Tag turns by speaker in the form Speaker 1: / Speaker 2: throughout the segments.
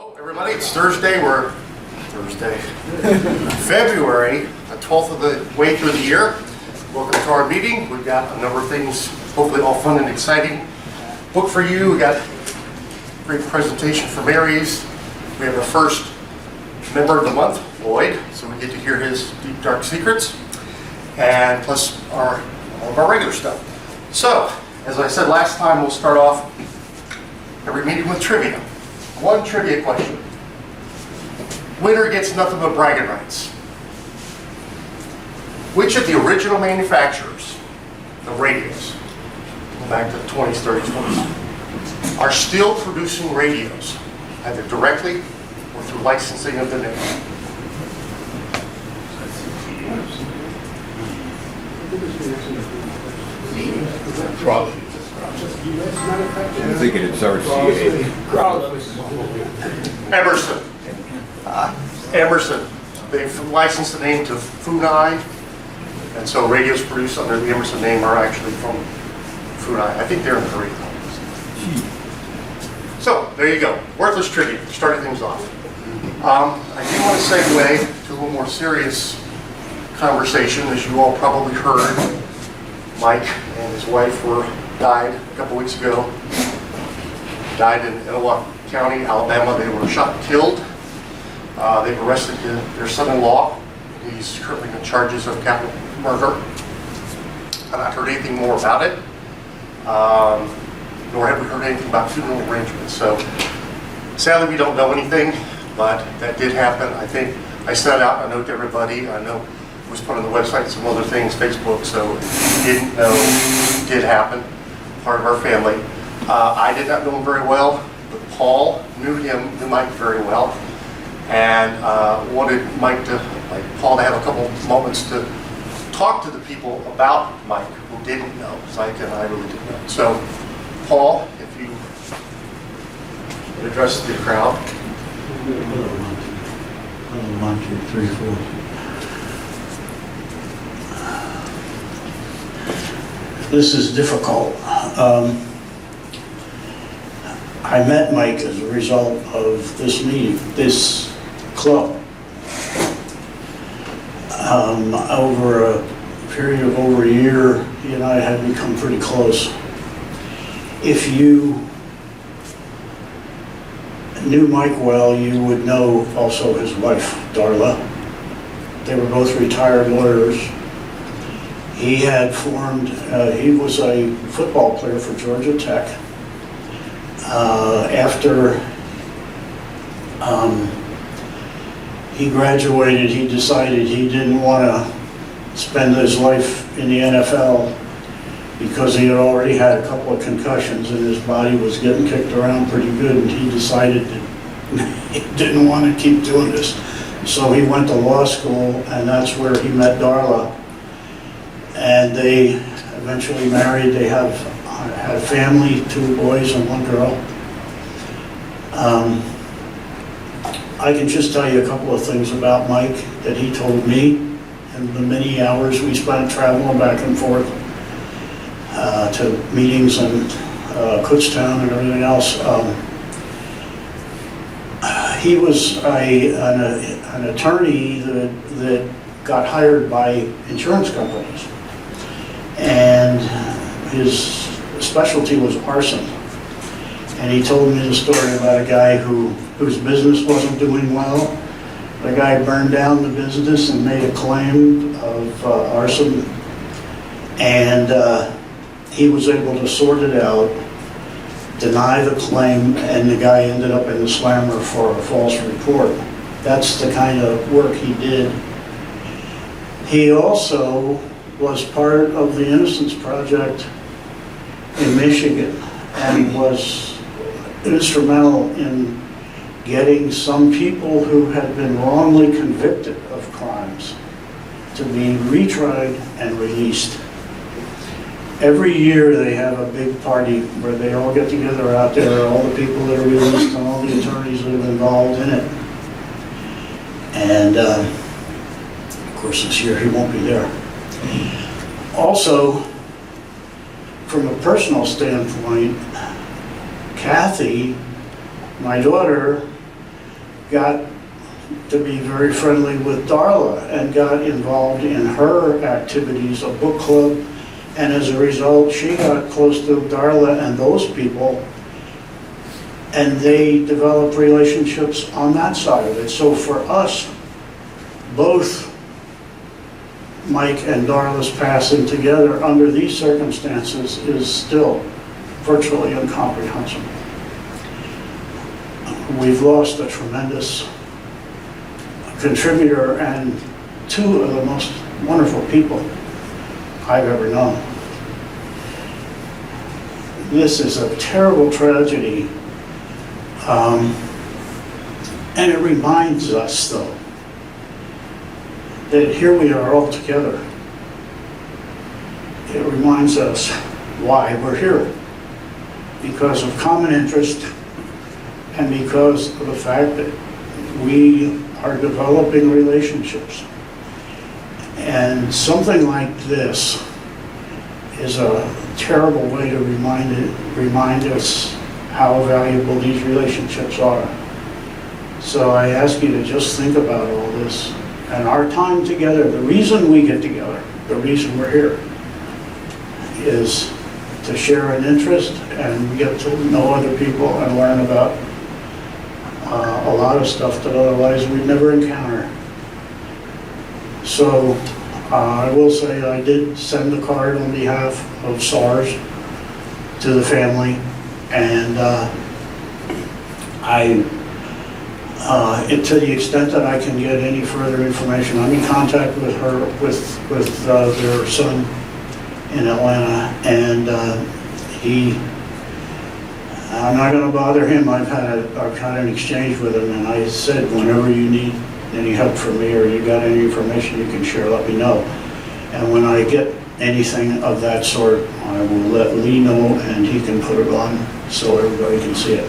Speaker 1: Hello, everybody. It's Thursday. February, the 12th of the way through the year. Welcome to our meeting. We've got a number of things, hopefully all fun and exciting, booked for you. We got a great presentation from Aries. We have our first member of the month, Lloyd, so we get to hear his deep, dark secrets, and plus all of our regular stuff. So, as I said last time, we'll start off every meeting with trivia. One trivia question. Winner gets nothing but bragging rights. Which of the original manufacturers of radios, go back to the 20s, 30s, 40s, are still producing radios, either directly or through licensing of the name?
Speaker 2: I'm thinking it's RCA.
Speaker 1: Emerson. They've licensed the name to Funai, and so radios produced under the Emerson name are actually from Funai. I think they're in Korea. So, there you go. Worthless trivia, starting things off. I do want to segue to a little more serious conversation. As you all probably heard, Mike and his wife died a couple weeks ago. Died in Etowah County, Alabama. They were shot and killed. They've arrested their son-in-law. He's currently in charges of capital murder. I've not heard anything more about it, nor have we heard anything about funeral arrangements. So sadly, we don't know anything, but that did happen. I think I sent out a note to everybody. I know it was put on the website, some other things, Facebook, so if you didn't know, it did happen. Part of our family. I did not know him very well, but Paul knew Mike very well, and wanted Paul to have a couple moments to talk to the people about Mike who didn't know. Mike and I really didn't know. So, Paul, if you would address the crowd.
Speaker 3: 1, 2, 3, 4. This is difficult. I met Mike as a result of this meeting, this club. Over a period of over a year, he and I had become pretty close. If you knew Mike well, you would know also his wife, Darla. They were both retired lawyers. He had formed, he was a football player for Georgia Tech. After he graduated, he decided he didn't want to spend his life in the NFL because he had already had a couple of concussions and his body was getting kicked around pretty good, and he decided that he didn't want to keep doing this. So he went to law school, and that's where he met Darla. And they eventually married. They had a family, 2 boys and 1 girl. I can just tell you a couple of things about Mike that he told me in the many hours we spent traveling back and forth to meetings in Kutztown and everything else. He was an attorney that got hired by insurance companies, and his specialty was arson. And he told me the story about a guy whose business wasn't doing well. The guy burned down the business and made a claim of arson, and he was able to sort it out, deny the claim, and the guy ended up in the slammer for a false report. That's the kind of work he did. He also was part of the Innocence Project in Michigan and was instrumental in getting some people who had been wrongly convicted of crimes to be retried and released. Every year they have a big party where they all get together out there, all the people that are released and all the attorneys that are involved in it. And of course this year he won't be there. Also, from a personal standpoint, Kathy, my daughter, got to be very friendly with Darla and got involved in her activities, a book club, and as a result, she got close to Darla and those people, and they developed relationships on that side of it. So for us, both Mike and Darla's passing together under these circumstances is still virtually incomprehensible. We've lost a tremendous contributor and two of the most wonderful people I've ever known. This is a terrible tragedy, and it reminds us, though, that here we are all together. It reminds us why we're here, because of common interest and because of the fact that we are developing relationships. And something like this is a terrible way to remind us how valuable these relationships are. So I ask you to just think about all this and our time together. The reason we get together, the reason we're here, is to share an interest and get to know other people and learn about a lot of stuff that otherwise we'd never encounter. So I will say I did send a card on behalf of SARS to the family, and to the extent that I can get any further information, I'm in contact with her, with their son in Atlanta, and I'm not going to bother him. I've had an exchange with him, and I said, whenever you need any help from me or you got any information you can share, let me know. And when I get anything of that sort, I will let Lee know, and he can put it on so everybody can see it.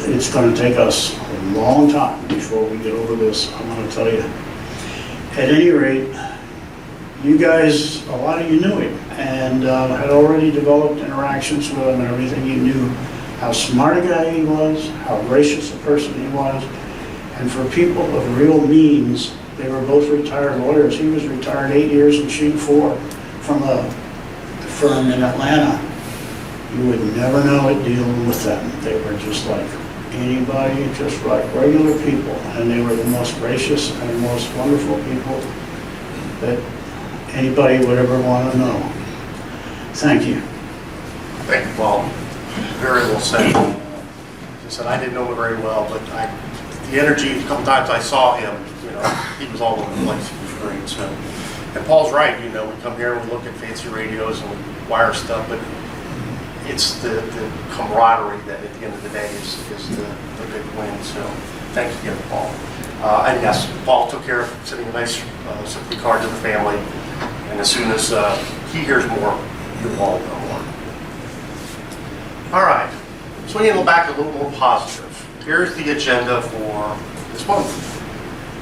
Speaker 3: It's going to take us a long time before we get over this, I'm going to tell you. At any rate, you guys, a lot of you knew him and had already developed interactions with him and everything. You knew how smart a guy he was, how gracious a person he was. And for people of real means, they were both retired lawyers. He was retired 8 years and she 4 from a firm in Atlanta. You would never know it dealing with them. They were just like anybody, just like regular people. And they were the most gracious and most wonderful people that anybody would ever want to know. Thank you.
Speaker 1: Thank you, Paul. Very well said. As I said, I didn't know him very well, but the energy, a couple times I saw him, he was all over the place. He was great. So, and Paul's right. We come here and we look at fancy radios and we wire stuff, but it's the camaraderie that at the end of the day is the big win. So thank you again, Paul. And yes, Paul took care of sending a nice sympathy card to the family. And as soon as he hears more, you'll all know more. All right, so we need to go back a little more positive. Here's the agenda for this month.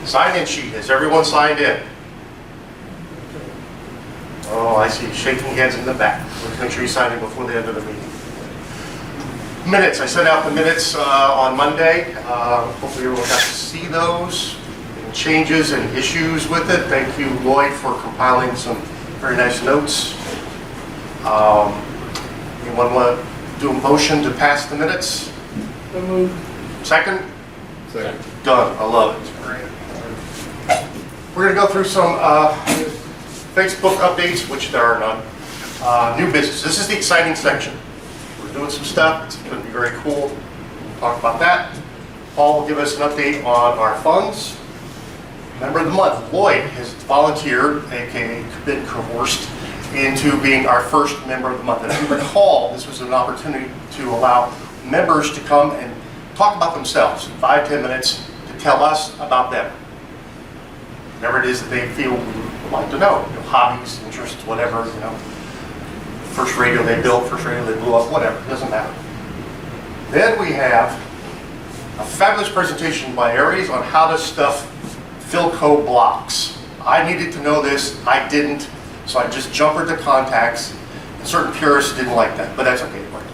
Speaker 1: Sign-in sheet. Has everyone signed in? Oh, I see shaking heads in the back. Let's make sure you sign in before the end of the meeting. Minutes. I sent out the minutes on Monday. Hopefully everyone got to see those. Any changes and issues with it. Thank you, Lloyd, for compiling some very nice notes. Anyone want to do a motion to pass the minutes?
Speaker 4: So moved.
Speaker 1: Second?
Speaker 2: Second.
Speaker 1: Done. I love it. We're going to go through some Facebook updates, which there are none. New business. This is the exciting section. We're doing some stuff. It's going to be very cool. We'll talk about that. Paul will give us an update on our funds. Member of the month, Lloyd has volunteered, aka been coerced, into being our first member of the month. And if you recall, this was an opportunity to allow members to come and talk about themselves in 5-10 minutes to tell us about them. Whatever it is that they feel we would like to know. Hobbies, interests, whatever, First radio they built, first radio they blew up, whatever, it doesn't matter. Then we have a fabulous presentation by Aries on how to stuff Philco blocks. I needed to know this, I didn't, so I just jumped into contacts, and certain purists didn't like that, but that's okay, it worked.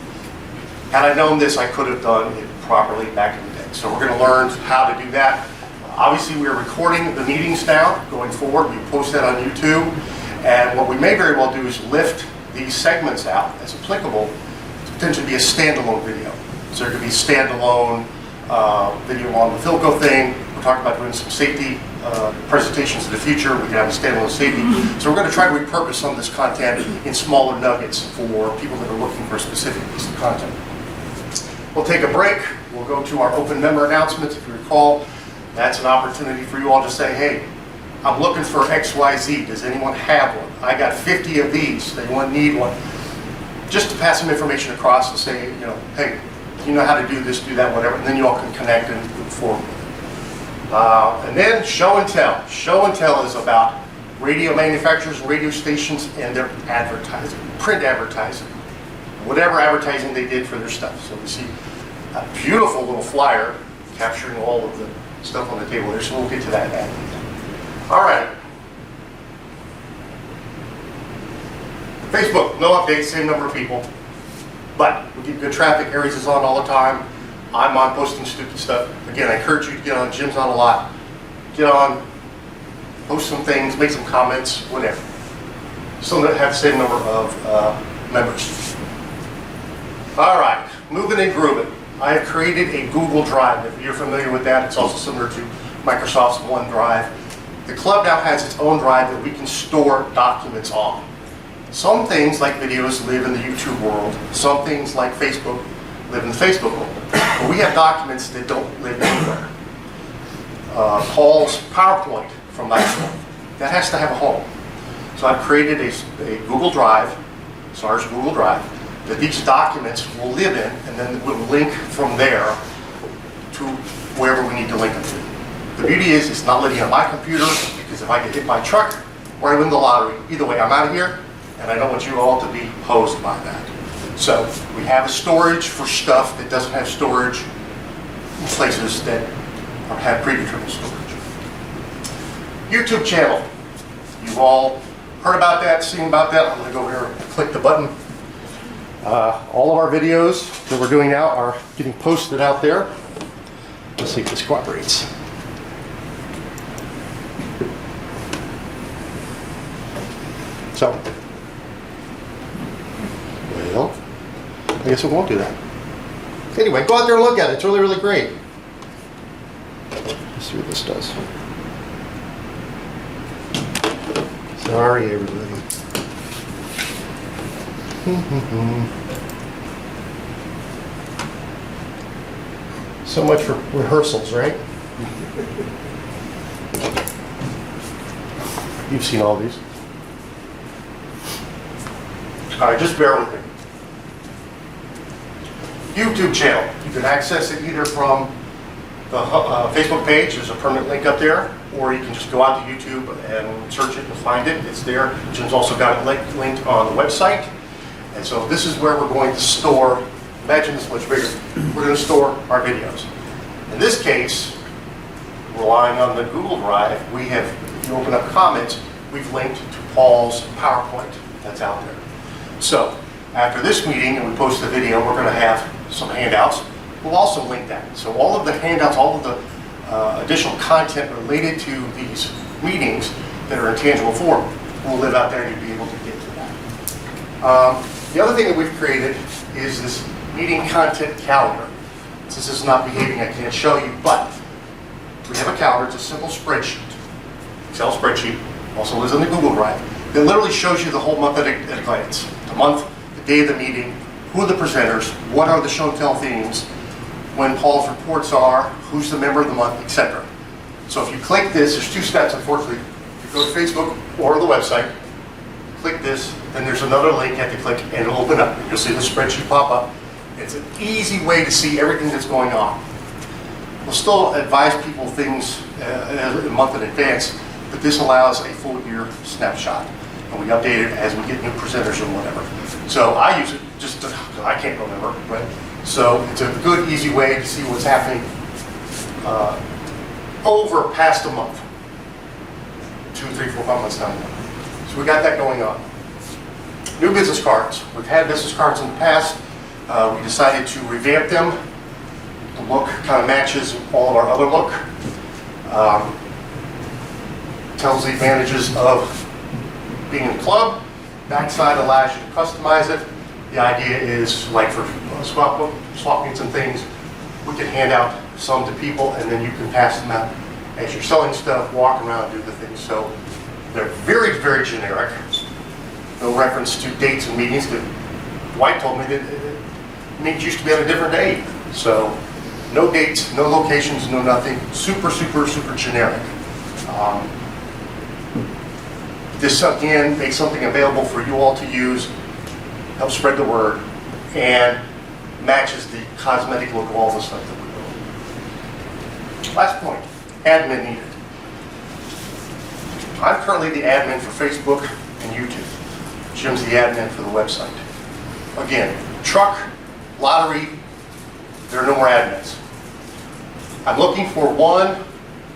Speaker 1: Had I known this, I could have done it properly back in the day. So we're going to learn how to do that. Obviously, we're recording the meetings now going forward. We post that on YouTube. And what we may very well do is lift these segments out as applicable to potentially be a standalone video. So there could be standalone video on the Philco thing. We're talking about doing some safety presentations in the future. We can have a standalone safety. So we're going to try to repurpose some of this content in smaller nuggets for people that are looking for a specific piece of content. We'll take a break. We'll go to our open member announcements. If you recall, that's an opportunity for you all to say, hey, I'm looking for XYZ. Does anyone have one? I got 50 of these. Does anyone need one? Just to pass some information across and say, hey, you know how to do this, do that, whatever, and then you all can connect and move forward. And then show and tell. Show and tell is about radio manufacturers, radio stations, and their advertising, print advertising, whatever advertising they did for their stuff. So we see a beautiful little flyer capturing all of the stuff on the table there, so we'll get to that ad. All right. Facebook, no updates, same number of people. But we get good traffic. Aries is on all the time. I'm on posting stupid stuff. Again, I encourage you to get on. Jim's on a lot. Get on, post some things, make some comments, whatever. Still have the same number of members. All right, moving and grooving. I have created a Google Drive. If you're familiar with that, it's also similar to Microsoft's OneDrive. The club now has its own drive that we can store documents on. Some things, like videos, live in the YouTube world. Some things, like Facebook, live in the Facebook world. But we have documents that don't live anywhere. Paul's PowerPoint from Microsoft, that has to have a home. So I've created a Google Drive, SARS Google Drive, that these documents will live in, and then we'll link from there to wherever we need to link them to. The beauty is it's not living on my computer, because if I get hit by a truck or I win the lottery, either way, I'm out of here, and I don't want you all to be posed by that. So we have a storage for stuff that doesn't have storage in places that have predetermined storage. YouTube channel. You've all heard about that, seen about that. I'm going to go over here and click the button. All of our videos that we're doing now are getting posted out there. Let's see if this cooperates. So, well, I guess it won't do that. Anyway, go out there and look at it. It's really, really great. Let's see what this does. Sorry, everybody. So much for rehearsals, right? You've seen all these. All right, just bear with me. YouTube channel. You can access it either from the Facebook page. There's a permanent link up there, or you can just go out to YouTube and search it and find it. It's there. Jim's also got it linked on the website. And so this is where we're going to store, imagine this much bigger, we're going to store our videos. In this case, relying on the Google Drive, we have, if you open up comments, we've linked to Paul's PowerPoint that's out there. So after this meeting and we post the video, we're going to have some handouts. We'll also link that. So all of the handouts, all of the additional content related to these meetings that are in tangible form will live out there and you'll be able to get to that. The other thing that we've created is this meeting content calendar. Since this is not behaving, I can't show you, but we have a calendar. It's a simple spreadsheet, Excel spreadsheet, also lives in the Google Drive, that literally shows you the whole month at a glance. The month, the day of the meeting, who are the presenters, what are the show and tell themes, when Paul's reports are, who's the member of the month, etc. So if you click this, there's two steps, unfortunately. If you go to Facebook or the website, click this, then there's another link you have to click, and it'll open up. You'll see the spreadsheet pop up. It's an easy way to see everything that's going on. We'll still advise people things a month in advance, but this allows a full year snapshot. And we update it as we get new presenters or whatever. So I use it just to, I can't remember, right? So it's a good, easy way to see what's happening over past a month. 2, 3, 4, 5 months down the line. So we got that going on. New business cards. We've had business cards in the past. We decided to revamp them. The look kind of matches all of our other look. Tells the advantages of being in the club. Backside allows you to customize it. The idea is, like for swap meets and things, we can hand out some to people and then you can pass them out as you're selling stuff, walk around, do the things. So they're very, very generic. No reference to dates and meetings. Dwight told me that meetings used to be on a different day. So no dates, no locations, no nothing. Super, super, super generic. This again makes something available for you all to use, help spread the word, and matches the cosmetic look of all the stuff that we do. Last point, admin needed. I'm currently the admin for Facebook and YouTube. Jim's the admin for the website. Again, truck, lottery, there are no more admins. I'm looking for one,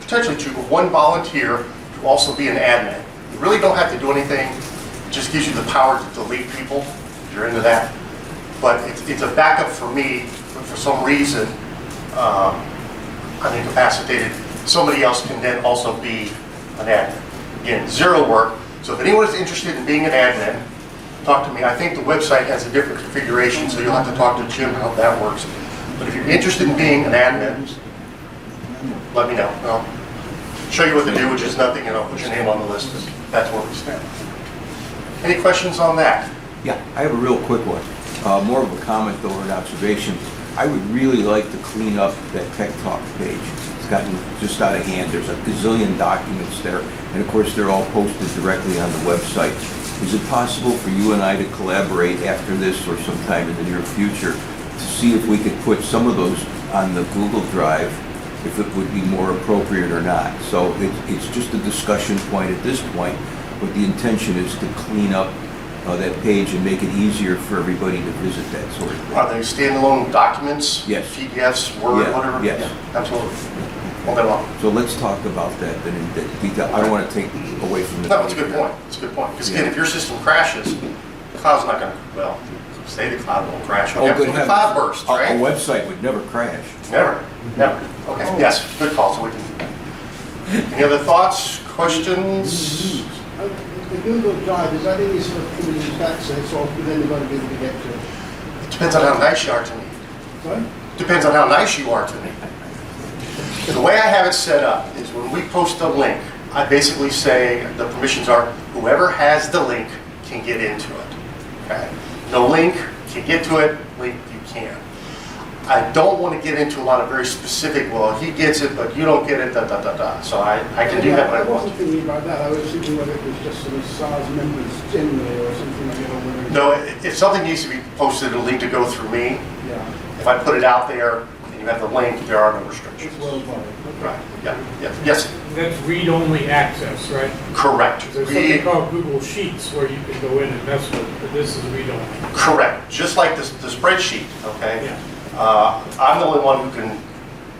Speaker 1: potentially two, but one volunteer to also be an admin. You really don't have to do anything. It just gives you the power to delete people, if you're into that. But it's a backup for me, but for some reason, I'm incapacitated. Somebody else can then also be an admin. Again, zero work. So if anyone is interested in being an admin, talk to me. I think the website has a different configuration, so you'll have to talk to Jim how that works. But if you're interested in being an admin, let me know. I'll show you what to do, which is nothing, and I'll put your name on the list. That's where we stand. Any questions on that?
Speaker 2: Yeah, I have a real quick one. More of a comment though, or an observation. I would really like to clean up that Tech Talk page. It's gotten just out of hand. There's a gazillion documents there, and of course they're all posted directly on the website. Is it possible for you and I to collaborate after this or sometime in the near future to see if we could put some of those on the Google Drive, if it would be more appropriate or not? So it's just a discussion point at this point, but the intention is to clean up that page and make it easier for everybody to visit that sort of thing.
Speaker 1: Are they standalone documents?
Speaker 2: Yes.
Speaker 1: PDFs, Word,
Speaker 2: Yeah,
Speaker 1: whatever?
Speaker 2: yes.
Speaker 1: Yeah, absolutely. All day long.
Speaker 2: So let's talk about that then in detail. I don't want to take away from the...
Speaker 1: No, it's a good point. It's a good point. Because again, if your system crashes, the cloud's not going to, well, say the cloud won't crash.
Speaker 2: Oh, good
Speaker 1: The
Speaker 2: heavens.
Speaker 1: cloud burst,
Speaker 2: A
Speaker 1: right?
Speaker 2: website would never crash.
Speaker 1: Never, never. Okay, yes, good call. So we can. Any other thoughts, questions?
Speaker 4: The Google Drive, is that any sort of privileged access, or would anybody be able to get to it?
Speaker 1: It depends on how nice you are to me.
Speaker 4: Sorry?
Speaker 1: Depends on how nice you are to me. The way I have it set up is when we post a link, I basically say the permissions are whoever has the link can get into it. Okay? No link can get to it, link you can. I don't want to get into a lot of very specific, well, he gets it, but you don't get it, da da da da. So I can do that when I
Speaker 4: I wasn't
Speaker 1: want.
Speaker 4: thinking about that. I was thinking whether it was just sort of SARS members generally or something like that.
Speaker 1: No, if something needs to be posted, a link to go through me,
Speaker 4: Yeah,
Speaker 1: if I put it out there and you have the link, there are no restrictions.
Speaker 4: it's worldwide. Okay.
Speaker 1: Right, yeah. Yes,
Speaker 5: That's read-only access, right?
Speaker 1: correct.
Speaker 5: There's something called Google Sheets where you can go in and mess with it, but this is read-only.
Speaker 1: Correct, just like the spreadsheet, okay?
Speaker 5: Yeah.
Speaker 1: I'm the only one who can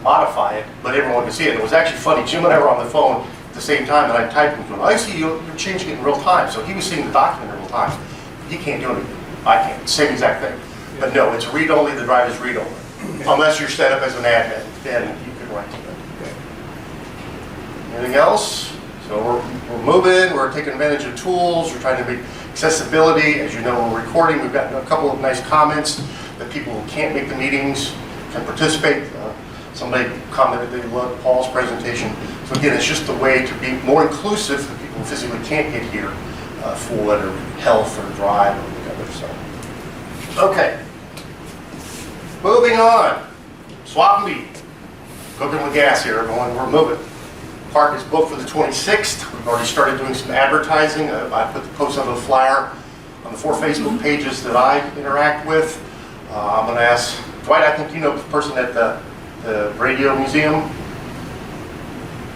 Speaker 1: modify it, but everyone can see it. It was actually funny, Jim and I were on the phone at the same time, and I typed and going, I see you're changing it in real time. So he was seeing the document in real time. He can't do it, I can't, same exact thing. But no, it's read-only, the drive is read-only. Unless you're set up as an admin, then you can write to it. Anything else? So we're moving, we're taking advantage of tools, we're trying to make accessibility. As you know, when we're recording, we've got a couple of nice comments that people who can't make the meetings can participate. Somebody commented they loved Paul's presentation. So again, it's just a way to be more inclusive for people who physically can't get here for whether health or drive or whatever. So, okay. Moving on. Swap and beat. Cooking with gas here, everyone. We're moving. Park is booked for the 26th. We've already started doing some advertising. I put the post on the flyer on the 4 Facebook pages that I interact with. I'm going to ask Dwight, I think you know the person at the radio museum.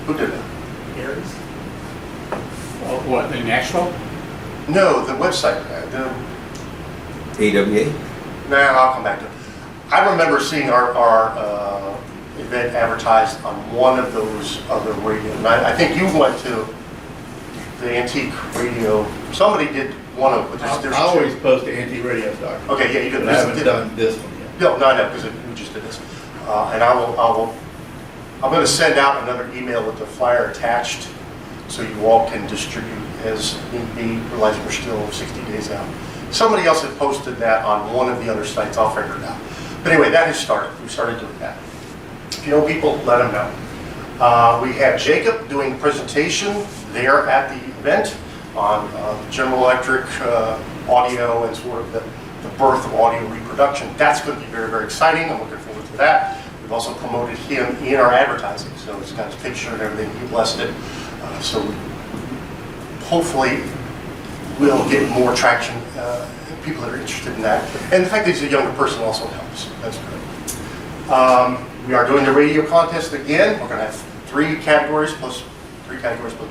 Speaker 1: Who did it?
Speaker 6: Aries? Oh, what, in Nashville?
Speaker 1: No, the website.
Speaker 2: AWA?
Speaker 1: Nah, I'll come back to it. I remember seeing our event advertised on one of those other radio. And I think you went to the antique radio. Somebody did one of them.
Speaker 7: I always post the antique radio stock.
Speaker 1: Okay, yeah, you did.
Speaker 7: But I haven't done this one.
Speaker 1: No, because we just did this. And I'm going to send out another email with the flyer attached so you all can distribute as need be, realizing we're still 60 days out. Somebody else had posted that on one of the other sites. I'll figure it out. But anyway, that has started. We started doing that. If you know people, let them know. We had Jacob doing a presentation there at the event on General Electric audio and sort of the birth of audio reproduction. That's going to be very, very exciting. I'm looking forward to that. We've also promoted him in our advertising, so he's got his picture and everything. He blessed it. So hopefully we'll get more traction, people that are interested in that. And the fact that he's a younger person also helps. That's good. We are doing the radio contest again. We're going to have three categories plus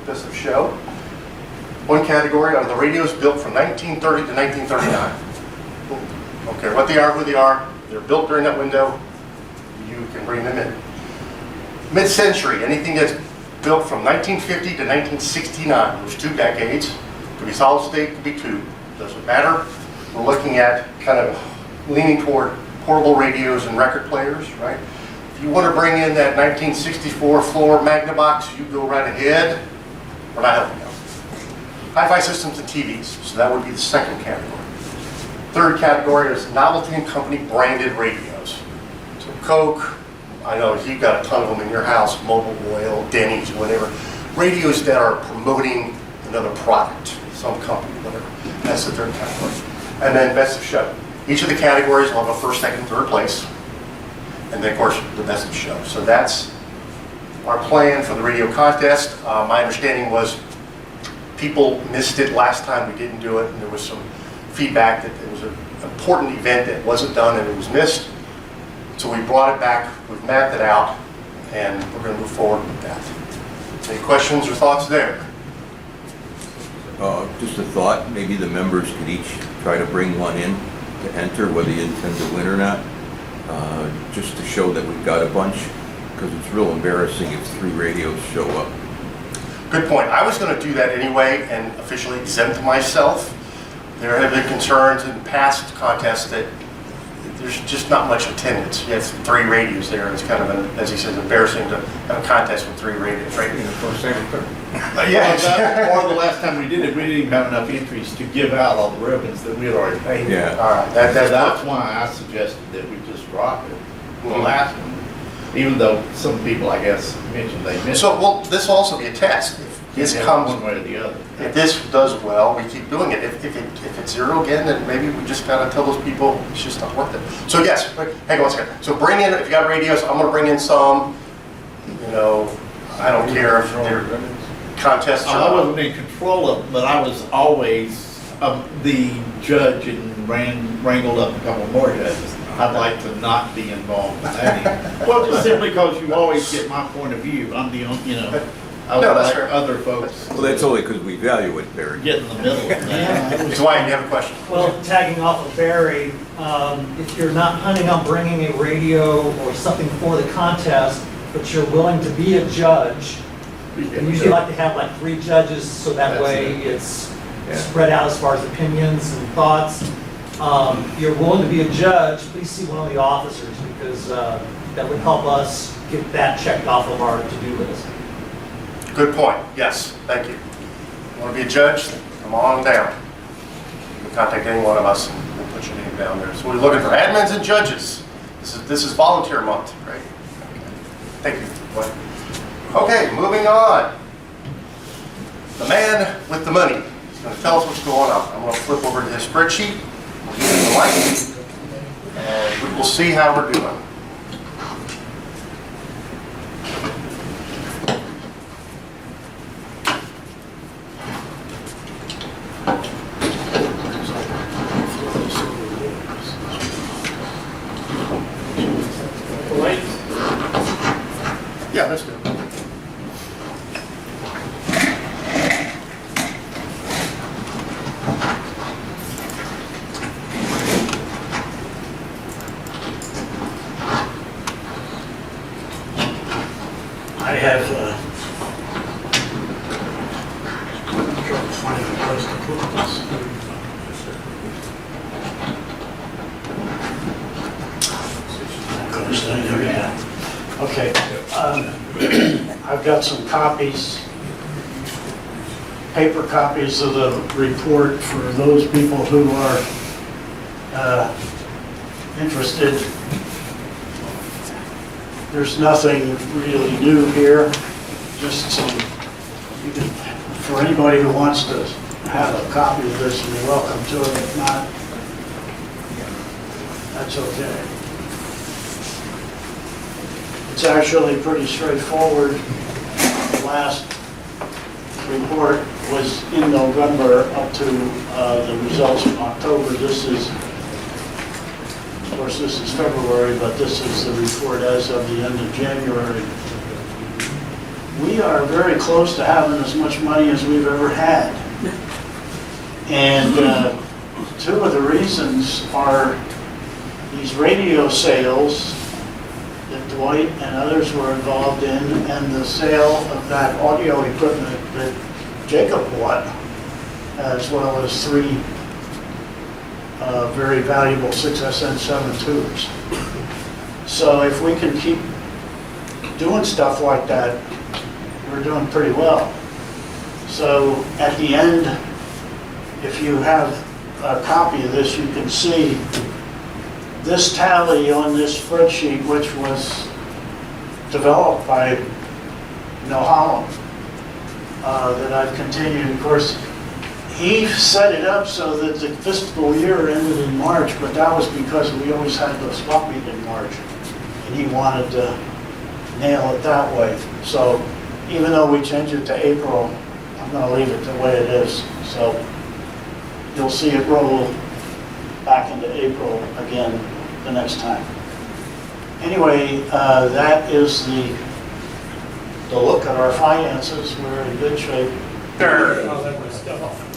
Speaker 1: best of show. One category are the radios built from 1930 to 1939. Don't care what they are, who they are. They're built during that window. You can bring them in. Mid-century, anything that's built from 1950 to 1969. Those 2 decades. Could be solid state, could be tube. Doesn't matter. We're looking at kind of leaning toward portable radios and record players, right? If you want to bring in that 1964 floor Magnavox, you go right ahead. We're not helping you. Hi-Fi systems and TVs, so that would be the second category. Third category is novelty and company branded radios. So Coke, I know you've got a ton of them in your house, Mobile Oil, Denny's, whatever. Radios that are promoting another product, some company, whatever. That's the third category. And then best of show. Each of the categories will have a first, second, third place. And then, of course, the best of show. So that's our plan for the radio contest. My understanding was people missed it last time we didn't do it, and there was some feedback that it was an important event that wasn't done and it was missed. So we brought it back, we've mapped it out, and we're going to move forward with that. Any questions or thoughts there?
Speaker 2: Just a thought, maybe the members could each try to bring one in to enter, whether you intend to win or not, just to show that we've got a bunch, because it's real embarrassing if 3 radios show up.
Speaker 1: Good point. I was going to do that anyway and officially exempt myself. There have been concerns in past contests that there's just not much attendance. You have 3 radios there, and it's kind of, as he says, embarrassing to have a contest with 3 radios, right?
Speaker 6: First, second, third.
Speaker 1: Yeah.
Speaker 7: Or the last time we did it, we didn't even have enough entries to give out all the ribbons that we had already paid.
Speaker 2: Yeah.
Speaker 1: All right.
Speaker 7: That's why I suggested that we just drop it, the last one. Even though some people, I guess, mentioned they missed
Speaker 1: So, well, this will also be a test. If this comes,
Speaker 7: one way or the other.
Speaker 1: if this does well, we keep doing it. If it's 0 again, then maybe we just gotta tell those people it's just not worth it. So yes, hang on one second. So bring in, if you got radios, I'm gonna bring in some, you know, I don't care if they're contests or
Speaker 7: I
Speaker 1: not.
Speaker 7: wasn't in control of it, but I was always the judge and wrangled up a couple more judges. I'd like to not be involved in that. Well, just simply because you always get my point of view. I'm the only, you know, I would
Speaker 1: No, that's
Speaker 7: like
Speaker 1: fair.
Speaker 7: other folks
Speaker 2: Well, that's only because we value it, Barry.
Speaker 7: get in the middle of that.
Speaker 1: Dwight, you have a question?
Speaker 8: Well, tagging off of Barry, if you're not planning on bringing a radio or something for the contest, but you're willing to be a judge, we usually like to have like 3 judges, so that
Speaker 7: That's
Speaker 8: way
Speaker 7: it.
Speaker 8: it's
Speaker 2: Yeah.
Speaker 8: spread out as far as opinions and thoughts. You're willing to be a judge, please see one of the officers, because that would help us get that checked off of our to-do list.
Speaker 1: Good point. Yes, thank you. Want to be a judge? Come on down. You can contact any one of us and we'll put your name down there. So we're looking for admins and judges. This is volunteer month, right? Thank you. Dwight. Okay, moving on. The man with the money. He's going to tell us what's going on. I'm going to flip over to his spreadsheet. We'll give him the light. And we will see how we're doing.
Speaker 5: Lights?
Speaker 1: Yeah, that's good.
Speaker 3: I have trouble finding a place to put this. I've got some copies, paper copies of the report for those people who are interested. There's nothing really new here, just some, for anybody who wants to have a copy of this, you're welcome to it. If not, that's okay. It's actually pretty straightforward. The last report was in November up to the results in October. This is, of course, this is February, but this is the report as of the end of January. We are very close to having as much money as we've ever had. And two of the reasons are these radio sales that Dwight and others were involved in, and the sale of that audio equipment that Jacob bought, as well as 3 very valuable 6SN7 tubes. So if we can keep doing stuff like that, we're doing pretty well. So at the end, if you have a copy of this, you can see this tally on this spreadsheet, which was developed by Holland, that I've continued. Of course, he set it up so that the fiscal year ended in March, but that was because we always had the swap meet in March, and he wanted to nail it that way. So even though we changed it to April, I'm going to leave it the way it is. So you'll see it roll back into April again the next time. Anyway, that is the look at our finances. We're in good shape.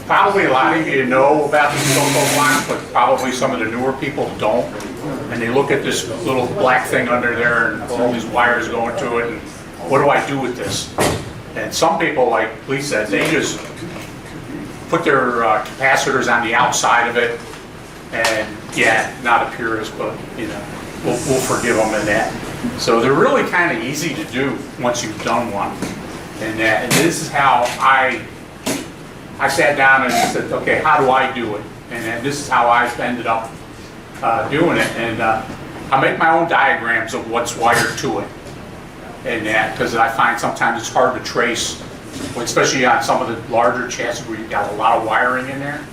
Speaker 6: Probably a lot of you know about the so-called line, but probably some of the newer people don't. And they look at this little black thing under there and all these wires going to it, and what do I do with this? And some people, like Lee said, they just put their capacitors on the outside of it, and yeah, not a purist, but you know, we'll forgive them in that. So they're really kind of easy to do once you've done one. And this is how I sat down and said, okay, how do I do it? And then this is how I've ended up doing it. And I make my own diagrams of what's wired to it. And that, because I find sometimes it's hard to trace, especially on some of the larger chassis where you've got a lot of wiring in there,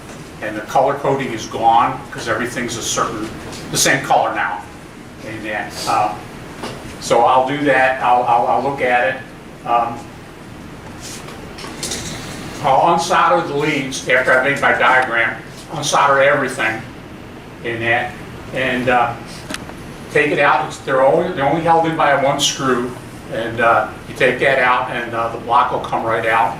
Speaker 6: and the color coding is gone because everything's the same color now. And that, so I'll do that. I'll look at it. I'll unsolder the leads after I make my diagram, unsolder everything in that, and take it out. They're only held in by one screw, and you take that out, and the block will come right out.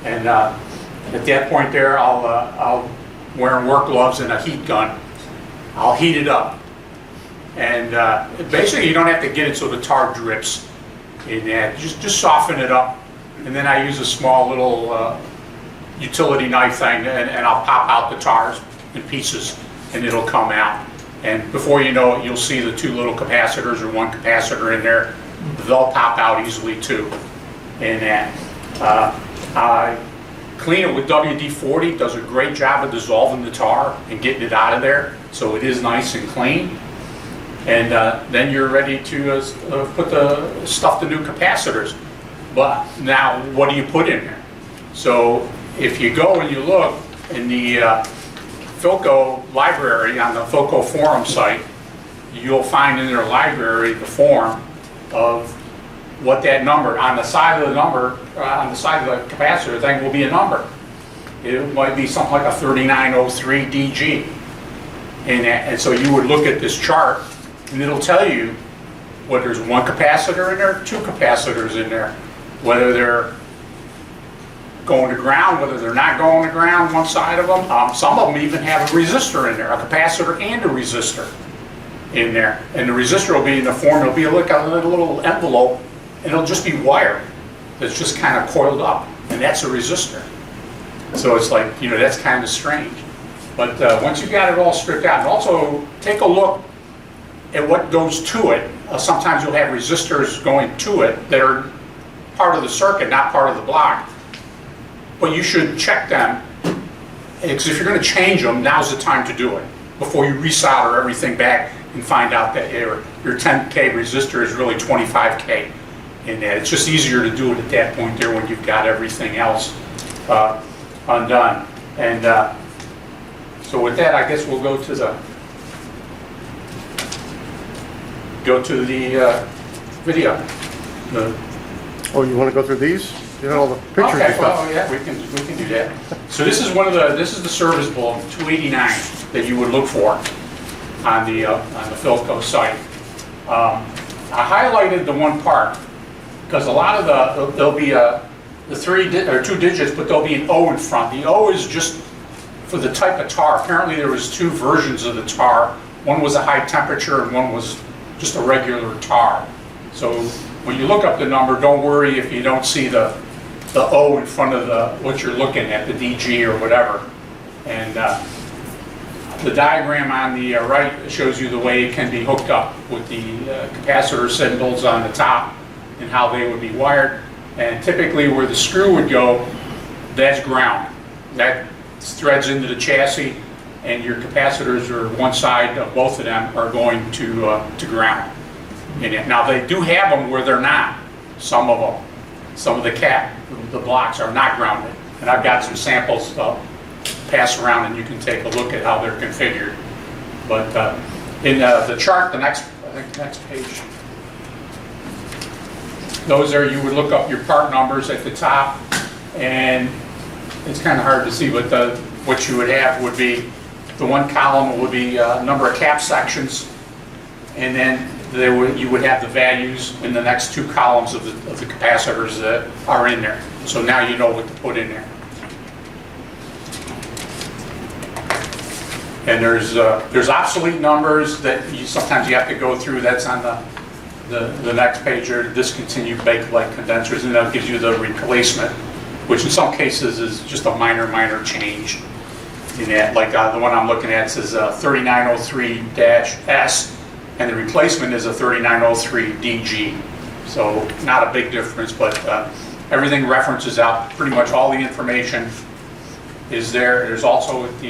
Speaker 6: And at that point there, I'll wearing work gloves and a heat gun. I'll heat it up, and basically you don't have to get it so the tar drips in that. Just soften it up, and then I use a small little utility knife thing, and I'll pop out the tars in pieces, and it'll come out. And before you know it, you'll see the 2 little capacitors or 1 capacitor in there. They'll pop out easily too. And that I clean it with WD-40. Does a great job of dissolving the tar and getting it out of there, so it is nice and clean. And then you're ready to put stuff the new capacitors. But now, what do you put in there? So if you go and you look in the Philco library on the Philco forum site, you'll find in their library the form of what that number, on the side of the number, on the side of the capacitor thing will be a number. It might be something like a 3903 DG. And so you would look at this chart, and it'll tell you whether there's 1 capacitor in there, 2 capacitors in there, whether they're going to ground, whether they're not going to ground, one side of them. Some of them even have a resistor in there, a capacitor and a resistor in there. And the resistor will be in the form, it'll be like a little envelope, and it'll just be wire that's just kind of coiled up, and that's a resistor. So it's like, you know, that's kind of strange. But once you've got it all stripped out, and also take a look and what goes to it. Sometimes you'll have resistors going to it that are part of the circuit, not part of the block. But you should check them, because if you're going to change them, now's the time to do it, before you resolder everything back and find out that your 10K resistor is really 25K in that. It's just easier to do it at that point there when you've got everything else undone. And so with that, I guess we'll go to the video.
Speaker 1: Oh, you want to go through these? You had all the pictures and
Speaker 6: Okay,
Speaker 1: stuff.
Speaker 6: well, yeah, we can do that. So this is this is the service bulletin, 289, that you would look for on the Philco site. I highlighted the one part because a lot of there'll be the 2 digits, but there'll be an O in front. The O is just for the type of tar. Apparently there was 2 versions of the tar. One was a high temperature and one was just a regular tar. So when you look up the number, don't worry if you don't see the O in front of what you're looking at, the DG or whatever. And the diagram on the right shows you the way it can be hooked up with the capacitor symbols on the top and how they would be wired. And typically where the screw would go, that's ground. That threads into the chassis, and your capacitors are one side of both of them are going to ground. Now they do have them where they're not. Some of them, some of the blocks are not grounded, and I've got some samples pass around, and you can take a look at how they're configured. But in the chart, I think the next page. Those are, you would look up your part numbers at the top, and it's kind of hard to see, but what you would have would be, the one column would be number of cap sections, and then you would have the values in the next 2 columns of the capacitors that are in there. So now you know what to put in there. And there's obsolete numbers that sometimes you have to go through. That's on the next page, or discontinued Bakelite condensers, and that gives you the replacement, which in some cases is just a minor change in that. Like the one I'm looking at says 3903-S, and the replacement is a 3903-DG. So not a big difference, but everything references out. Pretty much all the information is there. There's also at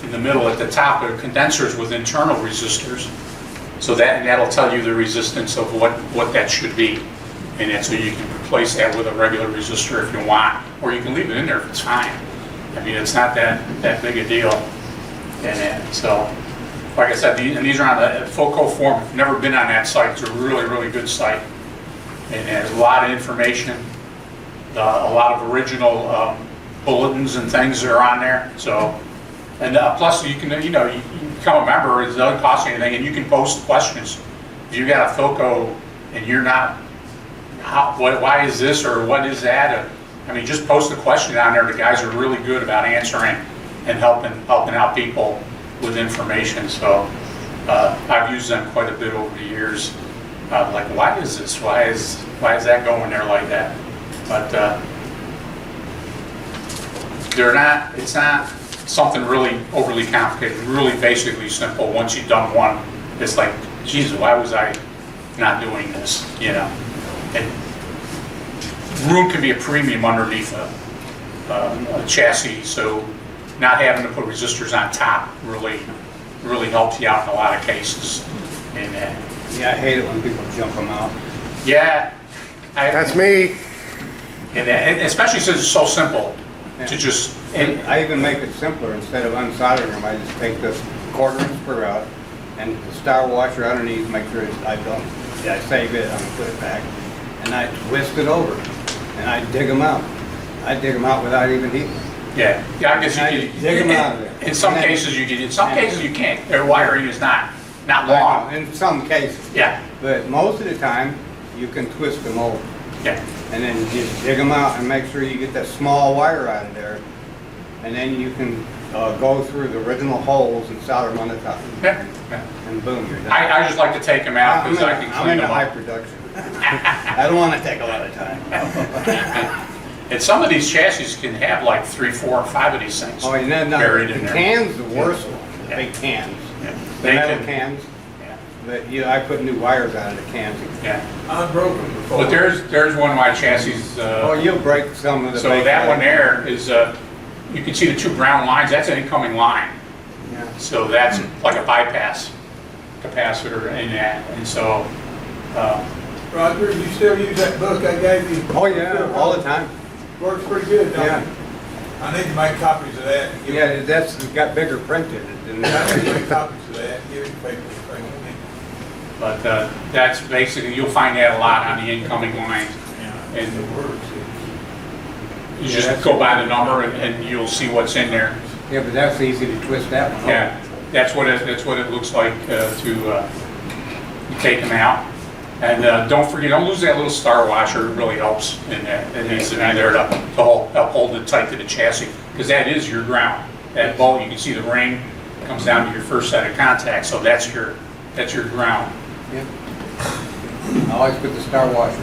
Speaker 6: in the middle at the top are condensers with internal resistors. So that'll tell you the resistance of what that should be. And so you can replace that with a regular resistor if you want, or you can leave it in there if it's fine. I mean, it's not that big a deal. And so, like I said, these are on the Philco forum. If you've never been on that site, it's a really good site. And there's a lot of information, a lot of original bulletins and things that are on there. So, and plus you can you become a member. It doesn't cost you anything, and you can post questions. If you got a Philco and you're not, why is this or what is that? I mean, just post a question on there. The guys are really good about answering and helping out people with information. So I've used them quite a bit over the years. Like, why is this? Why is that going there like that? But it's not something really overly complicated. Really basically simple. Once you've done one, it's like, geez, why was I not doing this? And room can be a premium underneath a chassis, so not having to put resistors on top really helps you out in a lot of cases. And
Speaker 9: Yeah, I hate it when people jump them out.
Speaker 6: yeah,
Speaker 1: That's me.
Speaker 6: and especially since it's so simple to just.
Speaker 9: And I even make it simpler. Instead of unsoldering them, I just take this 1/4 screw out and the star washer underneath, make sure I save it, I'm gonna put it back, and I twist it over, and I dig them out. I dig them out without even heating them.
Speaker 6: Yeah, I guess you
Speaker 9: I
Speaker 6: could.
Speaker 9: dig them out of there.
Speaker 6: In some cases you can. In some cases you can't. Their wiring is not long.
Speaker 9: In some cases.
Speaker 6: Yeah,
Speaker 9: But most of the time, you can twist them over.
Speaker 6: yeah.
Speaker 9: And then just dig them out and make sure you get that small wire out of there. And then you can go through the original holes and solder them on the top.
Speaker 6: Yeah.
Speaker 9: And boom, you're done.
Speaker 6: I just like to take them out because I can
Speaker 9: I'm
Speaker 6: clean
Speaker 9: into
Speaker 6: them
Speaker 9: high
Speaker 6: up.
Speaker 9: production. I don't want to take a lot of time.
Speaker 6: And some of these chassis can have like 3, 4, or 5 of these things
Speaker 9: Oh, and then
Speaker 6: buried
Speaker 9: the
Speaker 6: in there.
Speaker 9: cans, the worst one, the
Speaker 6: Yeah.
Speaker 9: big cans.
Speaker 6: Yeah.
Speaker 9: The
Speaker 6: They
Speaker 9: metal
Speaker 6: can-
Speaker 9: cans,
Speaker 6: yeah.
Speaker 9: but I put new wires out of the cans.
Speaker 6: Yeah.
Speaker 5: I've broken before.
Speaker 6: But there's one of my chassis.
Speaker 9: Oh, you'll break some of the.
Speaker 6: So that one there is, you can see the two brown lines, that's an incoming line.
Speaker 9: Yeah.
Speaker 6: So that's like a bypass capacitor in that, and so,
Speaker 5: Roger, you still use that book I gave you?
Speaker 9: Oh, yeah, all the time.
Speaker 5: Works pretty good, don't
Speaker 9: Yeah.
Speaker 5: it? I need to make copies of that. and give
Speaker 9: Yeah,
Speaker 5: it-
Speaker 9: that's got bigger print in it than
Speaker 5: I need to
Speaker 9: that.
Speaker 5: make copies of that, and give it to people if they want it.
Speaker 6: but that's basically, you'll find that a lot on the incoming lines.
Speaker 5: And
Speaker 6: And
Speaker 5: the words.
Speaker 6: you just go by the number and you'll see what's in there.
Speaker 9: Yeah, but that's easy to twist that one.
Speaker 6: Yeah, that's what it looks like you take them out. And don't forget, don't lose that little star washer, it really helps in that. It needs to be there to hold it tight to the chassis, because that is your ground. That bolt, you can see the ring comes down to your first set of contacts, so that's your ground.
Speaker 9: Yeah. I always put the star washer.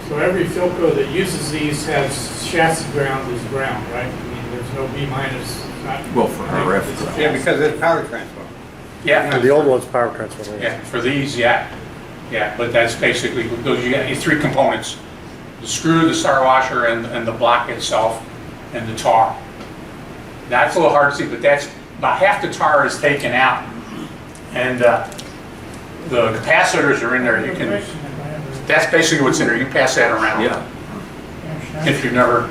Speaker 5: So every Philco that uses these has chassis ground as ground, right? I mean, there's no B minus. Not-
Speaker 2: Well, for RF.
Speaker 5: It's a
Speaker 9: Yeah,
Speaker 5: chassis.
Speaker 9: because it's power transfer.
Speaker 6: Yeah.
Speaker 1: The old one's power transfer.
Speaker 6: Yeah, for these, yeah. Yeah, but that's basically, those, you got your three components. The screw, the star washer, and the block itself, and the tar. That's a little hard to see, but that's, about half the tar is taken out. And the capacitors are in there, you can, that's basically what's in there, you can pass that around.
Speaker 2: Yeah,
Speaker 6: If you've never,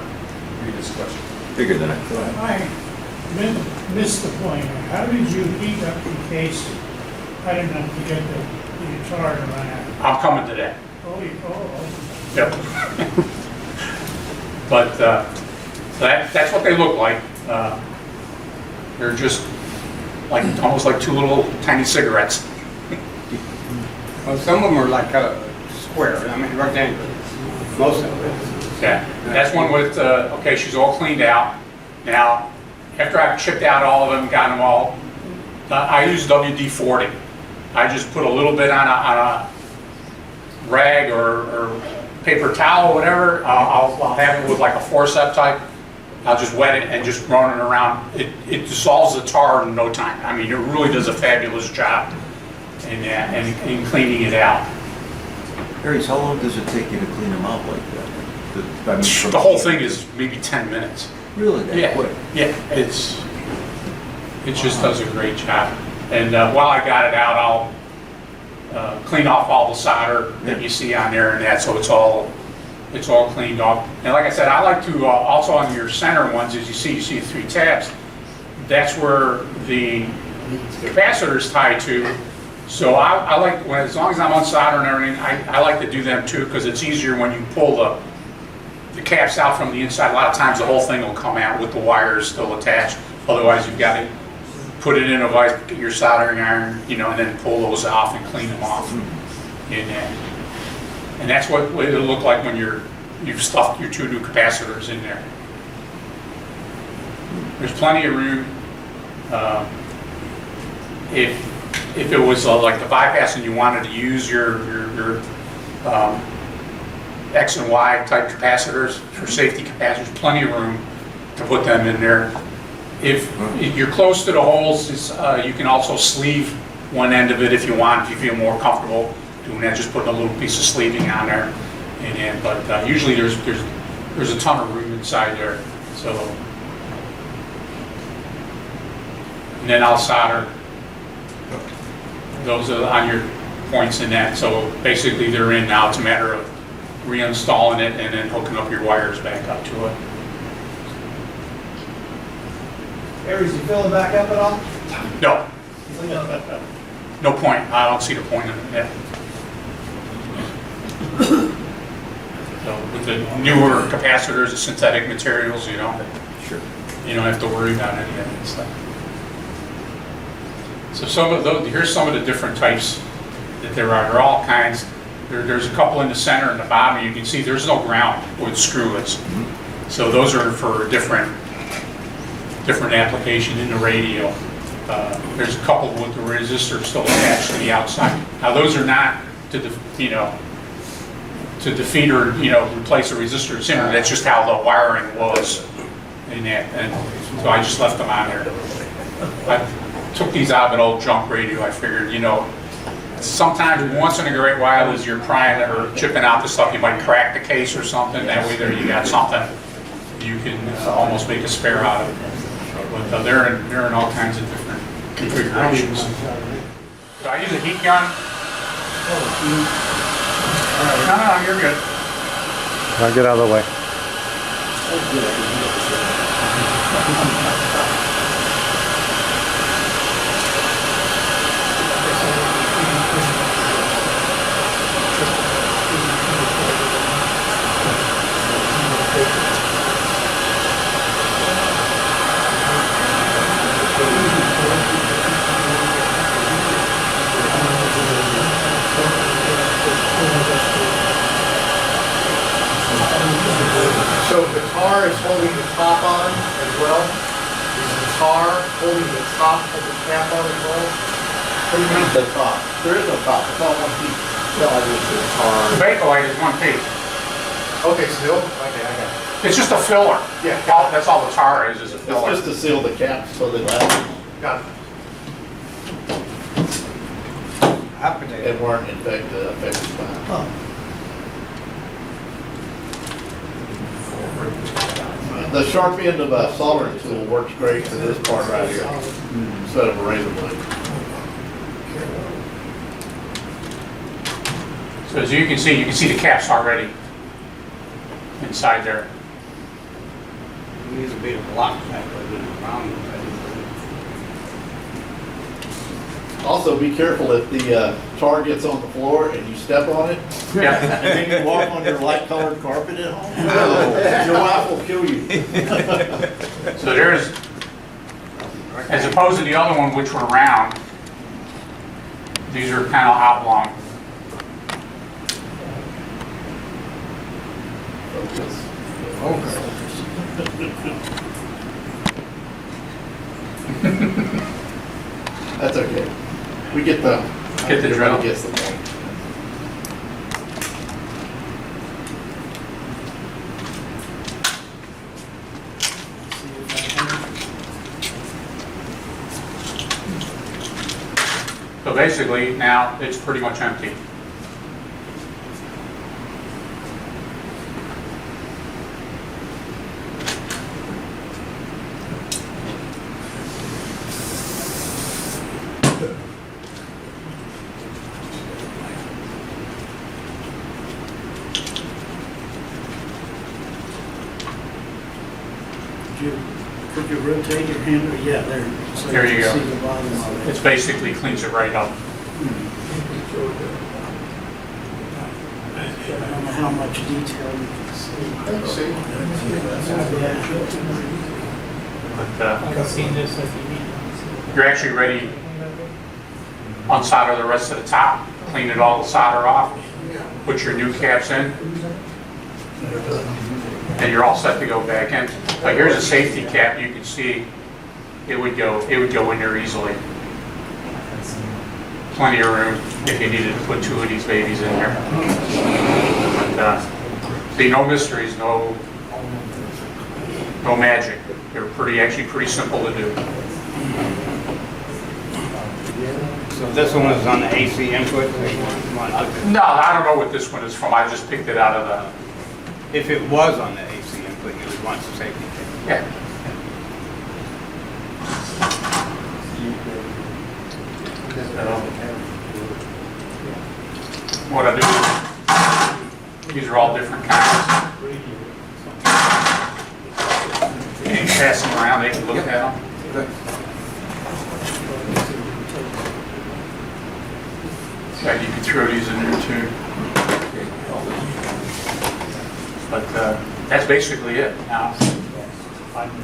Speaker 2: bigger than I thought.
Speaker 10: I missed the point. How did you heat up the case hot enough to get the tar to run out?
Speaker 6: I'm coming to that.
Speaker 10: Oh.
Speaker 6: Yep. But that's what they look like. They're just like, almost like two little tiny cigarettes.
Speaker 9: Well, some of them are like square, I mean, rectangular. Most of them.
Speaker 6: Yeah, that's one with, okay, she's all cleaned out. Now, after I've chipped out all of them, got them all, I use WD-40. I just put a little bit on a rag or paper towel or whatever. I'll have it with like a forceps type. I'll just wet it and just run it around. It dissolves the tar in no time. I mean, it really does a fabulous job in cleaning it out.
Speaker 2: Aries, how long does it take you to clean them out like that? I mean, from-
Speaker 6: The whole thing is maybe 10 minutes.
Speaker 2: Really, that
Speaker 6: Yeah,
Speaker 2: quick?
Speaker 6: yeah, it just does a great job. And while I got it out, I'll clean off all the solder that you see on there and that, so it's all cleaned off. And like I said, I like to also on your center ones, as you see 3 tabs. That's where the capacitor is tied to. So I like, as long as I'm unsoldering everything, I like to do them too, because it's easier when you pull the caps out from the inside. A lot of times the whole thing will come out with the wires still attached. Otherwise, you've got to put it in a vise, get your soldering iron, and then pull those off and clean them off. And that's what it'll look like when you've stuffed your 2 new capacitors in there. There's plenty of room. If it was like the bypass and you wanted to use your X and Y type capacitors for safety capacitors, plenty of room to put them in there. If you're close to the holes, you can also sleeve one end of it if you want, if you feel more comfortable doing that, just putting a little piece of sleeving on there. But usually there's a ton of room inside there. So, and then I'll solder those on your points in that. So basically they're in now. It's a matter of reinstalling it and then hooking up your wires back up to it.
Speaker 8: Aries, you filling back up at all?
Speaker 6: No, no point. I don't see the point in it yet. So with the newer capacitors, the synthetic materials, you don't have to worry about any of that stuff. So some of those, here's some of the different types that there are. There are all kinds. There's a couple in the center and the bottom. You can see there's no ground where the screw is. So those are for different application in the radio. There's a couple with the resistor still attached to the outside. Now those are not to defeat or replace a resistor that's in there. That's just how the wiring was in that, and so I just left them on there. I took these out of an old junk radio. I figured, sometimes, once in a great while, as you're prying or chipping out the stuff, you might crack the case or something. That way, there you got something you can almost make a spare out of. But they're in all kinds of different configurations. Do I use a heat gun? No, you're good.
Speaker 11: I'll get out of the way.
Speaker 4: So the tar is holding the top on as well? Is the tar holding the top of the cap on as well?
Speaker 7: What do you mean the top? There is no top, it's all one piece.
Speaker 4: No, I mean the
Speaker 6: The
Speaker 4: tar.
Speaker 6: Bakelite is one piece.
Speaker 4: Okay, still? Okay, I got it.
Speaker 6: It's just a filler.
Speaker 4: Yeah.
Speaker 6: That's all the tar is a
Speaker 7: It's
Speaker 6: filler.
Speaker 7: just to seal the cap so they last
Speaker 4: Got it.
Speaker 9: Hot potato.
Speaker 7: and weren't affected by it.
Speaker 8: Oh,
Speaker 7: The sharp end of a soldering tool works great to this part right here, instead of a razor blade.
Speaker 6: So as you can see the caps already inside there.
Speaker 9: It needs to be a block type rather than a round type.
Speaker 7: Also, be careful if the tar gets on the floor and you step on it,
Speaker 6: Yeah.
Speaker 7: and then you walk on your light colored carpet at home. Your wife will kill you.
Speaker 6: So there's, as opposed to the other one which were round, these are kind of oblong.
Speaker 7: That's okay. We get the.
Speaker 6: Get the drill.
Speaker 7: Everybody gets the point.
Speaker 6: So basically now it's pretty much empty.
Speaker 3: Could you rotate your handle? Yeah, there. So
Speaker 6: There you
Speaker 3: can
Speaker 6: go.
Speaker 3: See the bottom of it.
Speaker 6: It's basically cleans it right up.
Speaker 3: I don't know how much detail you can see.
Speaker 4: See?
Speaker 6: But you're actually ready. Unsolder the rest of the top, clean it all the solder off, put your new caps in, and you're all set to go back in. Like here's a safety cap. You can see it would go in there easily. Plenty of room if you needed to put two of these babies in there. But, see, no mysteries, no magic. They're actually pretty simple to do.
Speaker 9: So this one is on the AC input?
Speaker 6: No, I don't know what this one is from. I just picked it out of the.
Speaker 9: If it was on the AC input, you would want the safety kit.
Speaker 6: Yeah. What I do, these are all different kinds. You can pass them around, they can look at them. Yeah, you can throw these in there too. But that's basically it. Now,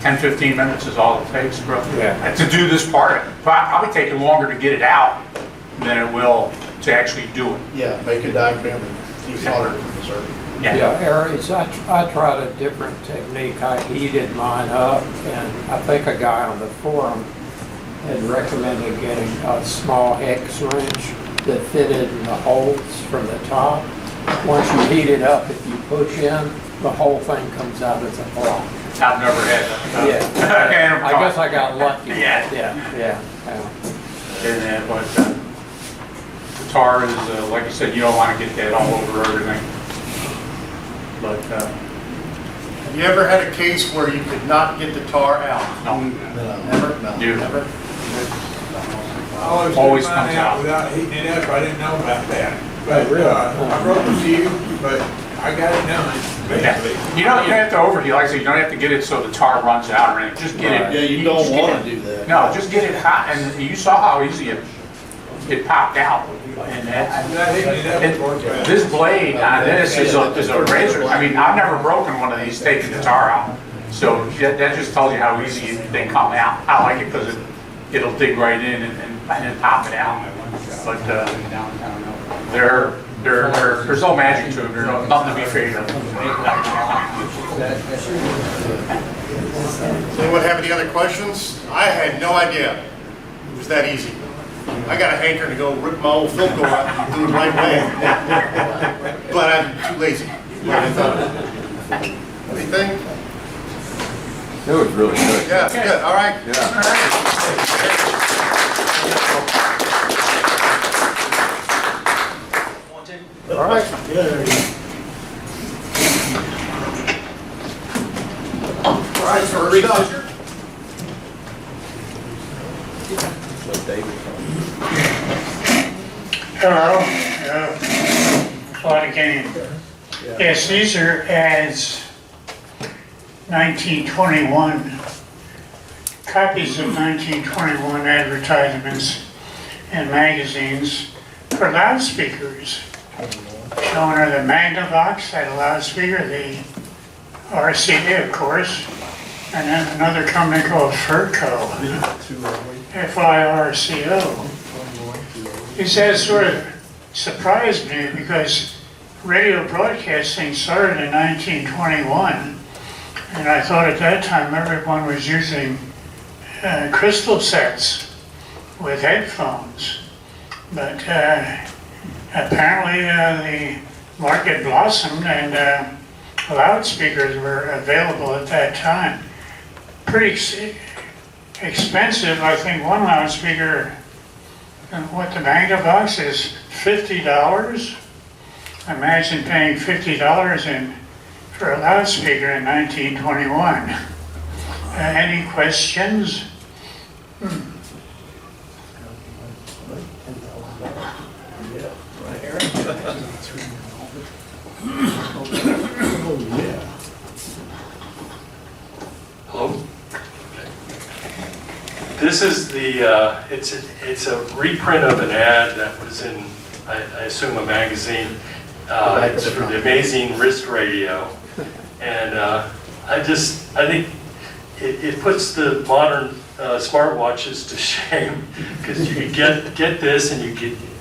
Speaker 6: 10, 15 minutes is all it takes, roughly, to do this part. Probably take longer to get it out than it will to actually do it.
Speaker 7: Yeah, make a diagram and desolder from the circuit.
Speaker 12: Yeah, Aries, I tried a different technique. I heated mine up, and I think a guy on the forum had recommended getting a small hex wrench that fitted in the holes from the top. Once you heat it up, if you push in, the whole thing comes out as a block.
Speaker 6: I've never had that.
Speaker 12: Yeah, I guess I got lucky.
Speaker 6: Yeah.
Speaker 12: Yeah.
Speaker 6: And, but tar is, like you said, you don't want to get that all over everything. But,
Speaker 4: Have you ever had a case where you could not get the tar out?
Speaker 6: no,
Speaker 4: Never? No,
Speaker 6: You-
Speaker 4: never?
Speaker 6: always comes out.
Speaker 13: Without heating it up, I didn't know about that. But, I broke a few, but I got it done, basically.
Speaker 6: You don't have to overheat, like I said, you don't have to get it so the tar runs out or anything, just get it.
Speaker 7: Yeah, you
Speaker 6: just
Speaker 7: don't
Speaker 6: get
Speaker 7: want
Speaker 6: it-
Speaker 7: to do that.
Speaker 6: No, just get it hot, and you saw how easy it popped out. And that,
Speaker 13: Not heating it up, it worked out.
Speaker 6: this blade on this is a razor. I mean, I've never broken one of these taking the tar out. So that just tells you how easy they come out. I like it because it'll dig right in and then pop it out. But there's no magic to them. There's nothing to be afraid of.
Speaker 4: Does anyone have any other questions? I had no idea it was that easy. I got a hankering to go rip my old Philco out and do it right away. But I'm too lazy. Anything?
Speaker 2: That was really good.
Speaker 4: Yeah, good, all right.
Speaker 2: Yeah.
Speaker 3: All right. Yeah, there you go.
Speaker 4: All right, first up.
Speaker 10: Hello, Claude again. Yes, these are ads, 1921, copies of 1921 advertisements in magazines for loudspeakers. Showing her the Magnavox, that loudspeaker, the RCA, of course, and then another company called Firco, Firco. He says sort of surprised me because radio broadcasting started in 1921, and I thought at that time everyone was using crystal sets with headphones. But apparently the market blossomed and loudspeakers were available at that time. Pretty expensive. I think one loudspeaker, what the Magnavox is $50. Imagine paying $50 for a loudspeaker in 1921. Any questions?
Speaker 14: Hello? This is the, it's a reprint of an ad that was in, I assume, a magazine. It's for the amazing wrist radio. And I think it puts the modern smartwatches to shame, because you get this and you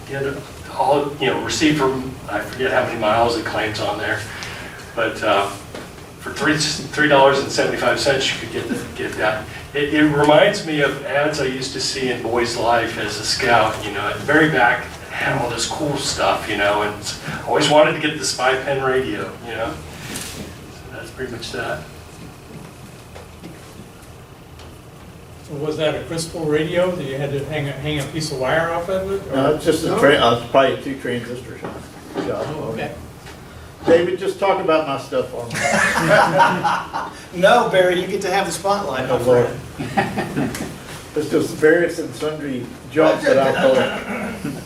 Speaker 14: get it all, received from, I forget how many miles it claims on there, but for $3.75 you could get that. It reminds me of ads I used to see in Boys Life as a scout, at the very back it had all this cool stuff, and I always wanted to get the spy pen radio, So that's pretty much that.
Speaker 5: Was that a crystal radio that you had to hang a piece of wire off of it? or-
Speaker 7: No, it's just probably a 2 transistor shot.
Speaker 5: Oh, okay.
Speaker 7: David, just talk about my stuff for me.
Speaker 15: No, Barry, you get to have the spotlight.
Speaker 7: Oh, Lord. There's just various and sundry jobs that I'll collect.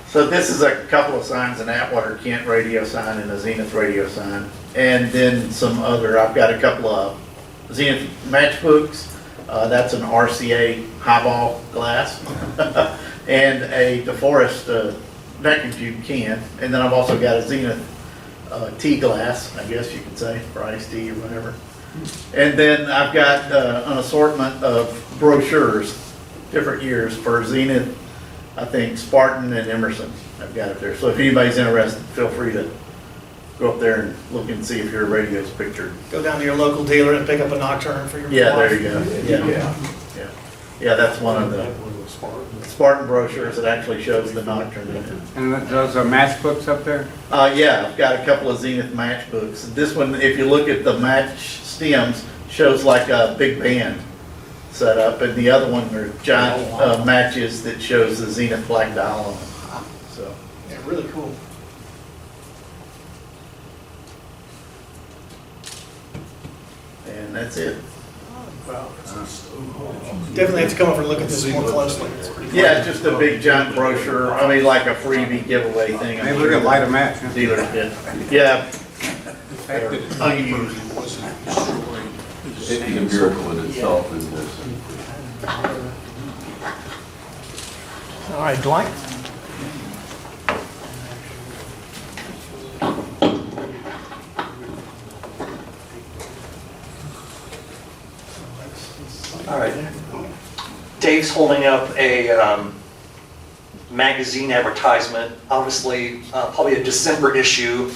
Speaker 7: So this is a couple of signs, an Atwater Kent radio sign and a Zenith radio sign. And then some other, I've got a couple of Zenith matchbooks. That's an RCA highball glass. And a DeForest vacuum tube can. And then I've also got a Zenith tea glass, I guess you could say, for iced tea or whatever. And then I've got an assortment of brochures, different years for Zenith, I think Spartan and Emerson. I've got it there. So if anybody's interested, feel free to go up there and look and see if your radio's pictured.
Speaker 15: Go down to your local dealer and pick up a nocturne for your
Speaker 7: Yeah,
Speaker 15: wife.
Speaker 7: there you go. Yeah, that's one of the Spartan brochures that actually shows the nocturne in it.
Speaker 9: And those are matchbooks up there?
Speaker 7: Yeah, I've got a couple of Zenith matchbooks. This one, if you look at the match stems, shows like a big band. set up, and the other one are giant matches that shows the Zenith Black Dial on it. So,
Speaker 15: Yeah, really cool.
Speaker 7: and that's it.
Speaker 15: Definitely have to come over and look at this more closely.
Speaker 7: Yeah, it's just a big giant brochure, I mean, like a freebie giveaway thing.
Speaker 9: Maybe we can light a match, huh?
Speaker 7: Dealers get. Yeah,
Speaker 6: The fact that it's
Speaker 7: unused.
Speaker 6: wasn't destroyed.
Speaker 16: It's a miracle in itself, isn't it?
Speaker 8: All right, Dwight?
Speaker 17: All right. Dave's holding up a magazine advertisement, obviously probably a December issue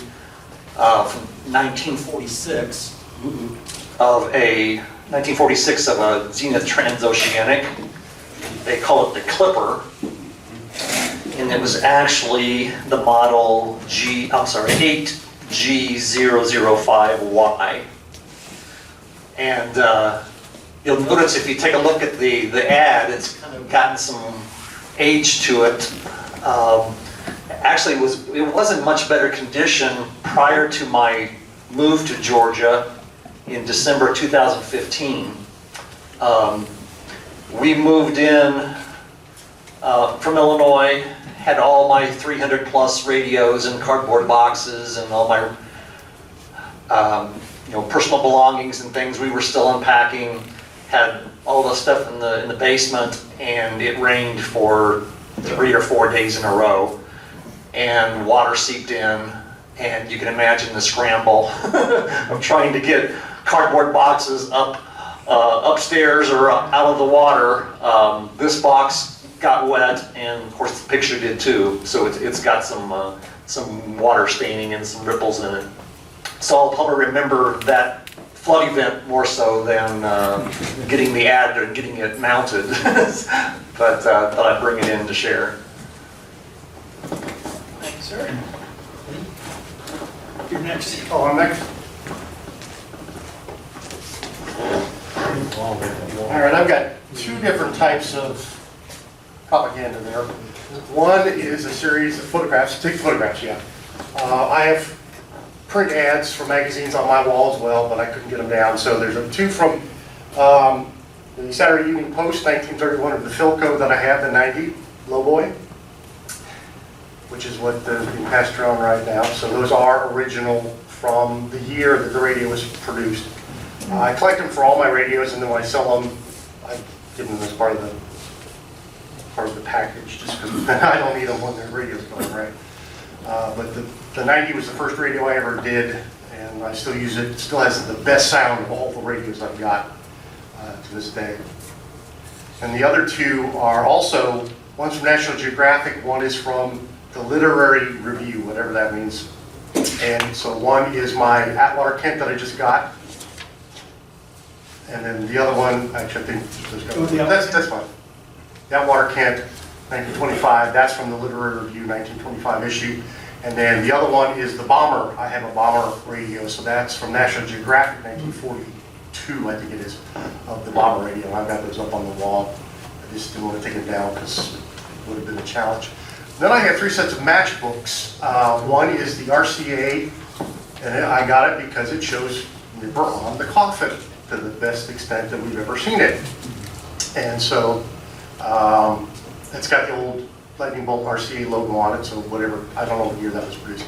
Speaker 17: from 1946 of a Zenith Transoceanic. They call it the Clipper, and it was actually the model 8G005Y. And you'll notice if you take a look at the ad, it's kind of gotten some age to it. Actually, it wasn't much better condition prior to my move to Georgia in December 2015. We moved in from Illinois, had all my 300 plus radios in cardboard boxes and all my personal belongings and things we were still unpacking. Had all the stuff in the basement, and it rained for 3 or 4 days in a row, and water seeped in, and you can imagine the scramble of trying to get cardboard boxes upstairs or out of the water. This box got wet, and of course the picture did too, so it's got some water staining and some ripples in it. So I'll probably remember that flood event more so than getting the ad and getting it mounted, but thought I'd bring it in to share.
Speaker 15: Thank you, sir. You're next.
Speaker 1: Oh, I'm next. All right, I've got two different types of propaganda there. One is a series of photographs, take photographs, yeah. I have print ads for magazines on my wall as well, but I couldn't get them down. So there's two from the Saturday Evening Post, 1931, of the Philco that I have, the 90 Lowboy, which is what is being passed around right now. So those are original from the year that the radio was produced. I collect them for all my radios, and then when I sell them, I give them as part of the package, just because I don't need them when the radio's going, right? But the 90 was the first radio I ever did, and I still use it. It still has the best sound of all the radios I've got to this day. And the other two are also, one's from National Geographic, one is from the Literary Review, whatever that means. And so one is my Atwater Kent that I just got. And then the other one, actually I think that's fine. The Atwater Kent, 1925, that's from the Literary Review, 1925 issue. And then the other one is the Bomber. I have a Bomber radio, so that's from National Geographic, 1942, I think it is, of the Bomber radio. I've got those up on the wall. I just didn't want to take them down because it would have been a challenge. Then I have 3 sets of matchbooks. One is the RCA, and I got it because it shows nipper on the coffin to the best extent that we've ever seen it. And so it's got the old lightning bolt RCA logo on it, so whatever, I don't know what year that was produced.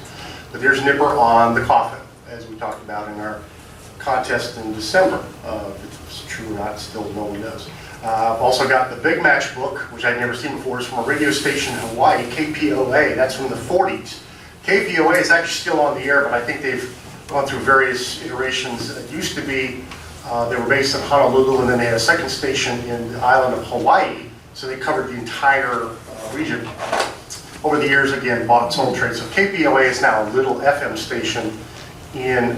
Speaker 1: But there's nipper on the coffin, as we talked about in our contest in December. If it's true or not, still no one knows. I've also got the big matchbook, which I'd never seen before. It's from a radio station in Hawaii, KPOA. That's from the 40s. KPOA is actually still on the air, but I think they've gone through various iterations. It used to be, they were based in Honolulu, and then they had a second station in the island of Hawaii, so they covered the entire region. Over the years, again, bought and sold trade. So KPOA is now a little FM station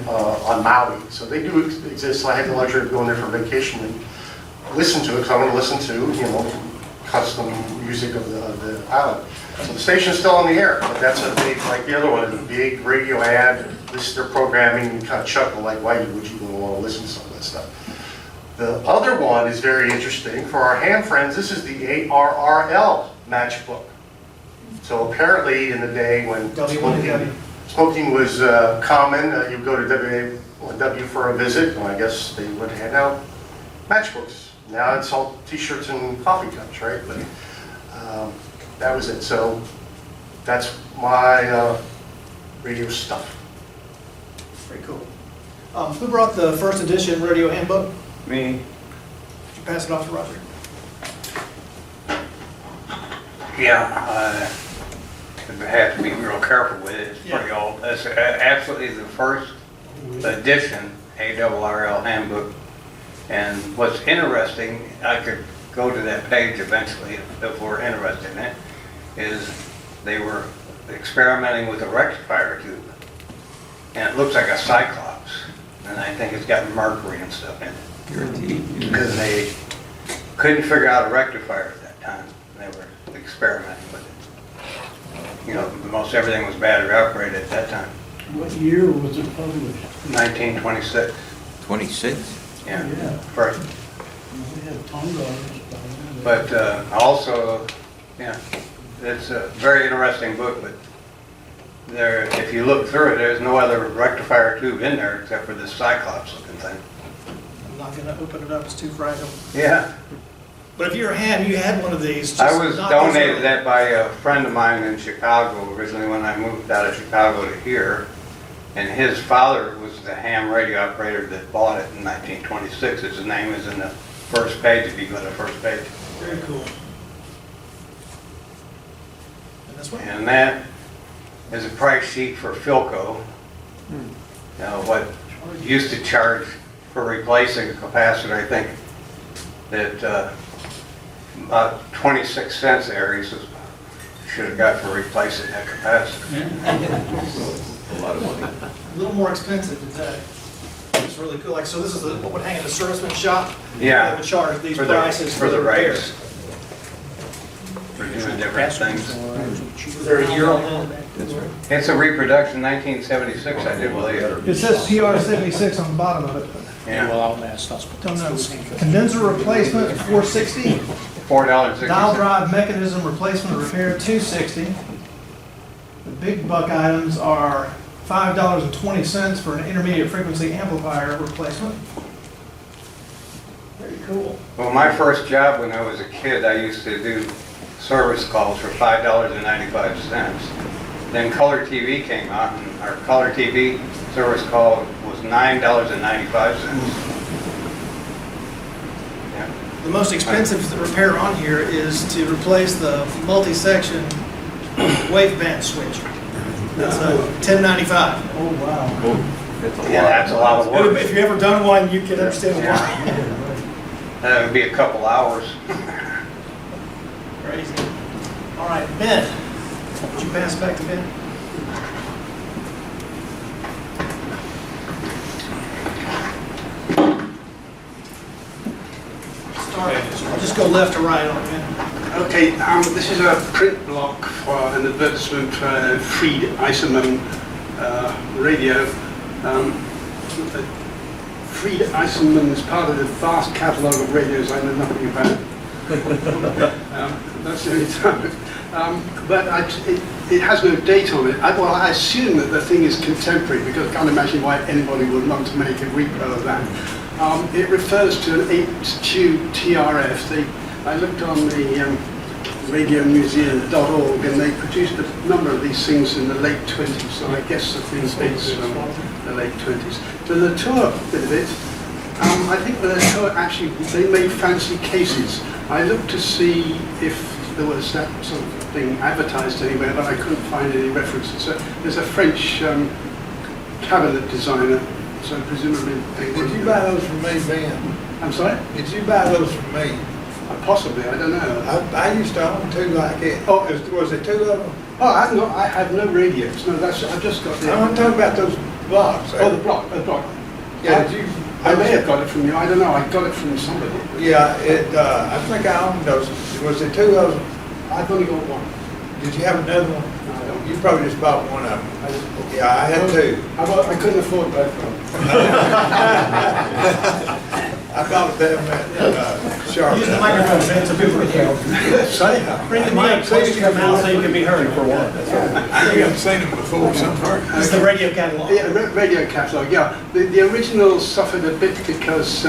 Speaker 1: on Maui. So they do exist. So I had the luxury of going there for vacation and listen to it, because I'm going to listen to, custom music of the island. So the station's still on the air, but that's a big, like the other one, a big radio ad. This is their programming, and kind of chuckle like, why would you even want to listen to some of that stuff? The other one is very interesting. For our ham friends, this is the ARRL matchbook. So apparently in the day when smoking was common, you go to W for a visit, and I guess they would hand out matchbooks. Now it's all t-shirts and coffee cups, right? But that was it. So that's my radio stuff.
Speaker 15: Very cool. Who brought the first edition radio handbook?
Speaker 9: Me.
Speaker 15: Did you pass it off to Roger?
Speaker 9: Yeah, I have to be real careful with it. It's pretty old. That's absolutely the first edition ARRL handbook. And what's interesting, I could go to that page eventually if we're interested in it, is they were experimenting with a rectifier tube. And it looks like a cyclops. And I think it's got mercury and stuff in it.
Speaker 2: Guaranteed.
Speaker 9: Because they couldn't figure out a rectifier at that time. They were experimenting with it. You know, most everything was battery operated at that time.
Speaker 3: What year was it published?
Speaker 9: 1926.
Speaker 2: 26?
Speaker 9: Yeah.
Speaker 3: Yeah.
Speaker 9: First.
Speaker 3: We had $10.
Speaker 9: But also, yeah, it's a very interesting book, but there, if you look through it, there's no other rectifier tube in there except for this cyclops looking thing.
Speaker 15: I'm not gonna open it up, it's too fragile.
Speaker 9: Yeah.
Speaker 15: But if you're a ham, you had one of these. Just
Speaker 9: I was
Speaker 15: not
Speaker 9: donated
Speaker 15: those
Speaker 9: that by a friend of mine in Chicago originally when I moved out of Chicago to here. And his father was the ham radio operator that bought it in 1926. His name is in the first page if you go to the first page.
Speaker 15: Very cool. And this one?
Speaker 9: And that is a price sheet for Philco. Now, what used to charge for replacing a capacitor, I think that about 26 cents Aries should have got for replacing that capacitor.
Speaker 2: A lot of money.
Speaker 15: A little more expensive today. It's really cool. Like, so this is what would hang in the serviceman shop?
Speaker 9: Yeah.
Speaker 15: They would charge these
Speaker 9: For
Speaker 15: prices
Speaker 9: for the
Speaker 15: repairs.
Speaker 9: rates. For doing different things.
Speaker 15: Was there a year on that?
Speaker 2: That's right.
Speaker 9: It's a reproduction, 1976, I do believe.
Speaker 15: It says PR 76 on the bottom of it.
Speaker 9: Yeah.
Speaker 15: Don't know. Condenser replacement, 460.
Speaker 9: $4.60.
Speaker 15: Dial drive mechanism replacement or repair, 260. The big buck items are $5.20 for an intermediate frequency amplifier replacement. Very cool.
Speaker 9: Well, my first job when I was a kid, I used to do service calls for $5.95. Then color TV came out, and our color TV service call was $9.95. Yeah.
Speaker 15: The most expensive repair on here is to replace the multi-section waveband switch. That's $10.95.
Speaker 3: Oh, wow.
Speaker 9: Yeah, that's a lot of work.
Speaker 15: If you've ever done one, you can understand why.
Speaker 9: That would be a couple hours.
Speaker 15: Crazy. All right, Ben. Would you pass it back to Ben? I'll just go left to right on it, Ben.
Speaker 18: Okay, this is a print block for an advertisement for a Fried Eisenman radio. Fried Eisenman is part of the vast catalogue of radios I know nothing about. That's the only time. But it has no date on it. Well, I assume that the thing is contemporary because I can't imagine why anybody would want to make a repo of that. It refers to an 8-tube TRF. I looked on the radiomuseum.org and they produced a number of these things in the late 20s, so I guess the thing dates from the late 20s. So the tour bit of it, I think the tour actually, they made fancy cases. I looked to see if there was that sort of thing advertised anywhere, but I couldn't find any references. So there's a French cabinet designer, so presumably they
Speaker 13: Did you buy those from me, Ben?
Speaker 18: I'm sorry?
Speaker 13: Did you buy those from me?
Speaker 18: Possibly, I don't know.
Speaker 13: I used to own two like it. Oh, was it two of them?
Speaker 18: Oh, I have no radios. No, I've just got the...
Speaker 13: I'm talking about those blocks.
Speaker 18: Oh, the block.
Speaker 13: Yeah, did you...
Speaker 18: I may have got it from you. I don't know. I got it from somebody.
Speaker 13: Yeah, I think I owned those. Was it two of them?
Speaker 18: I've only got one.
Speaker 13: Did you have another one?
Speaker 18: No, I don't.
Speaker 13: You probably just bought one of them. Yeah, I had two.
Speaker 18: I couldn't afford both of them.
Speaker 13: I bought them at Charlotte.
Speaker 15: Use the microphone, man, so people can hear. Bring the mic close to your mouth so you can be heard for one.
Speaker 13: I think I've seen them before somewhere.
Speaker 15: It's the radio catalog.
Speaker 18: Yeah, radio catalogue, yeah. The original suffered a bit because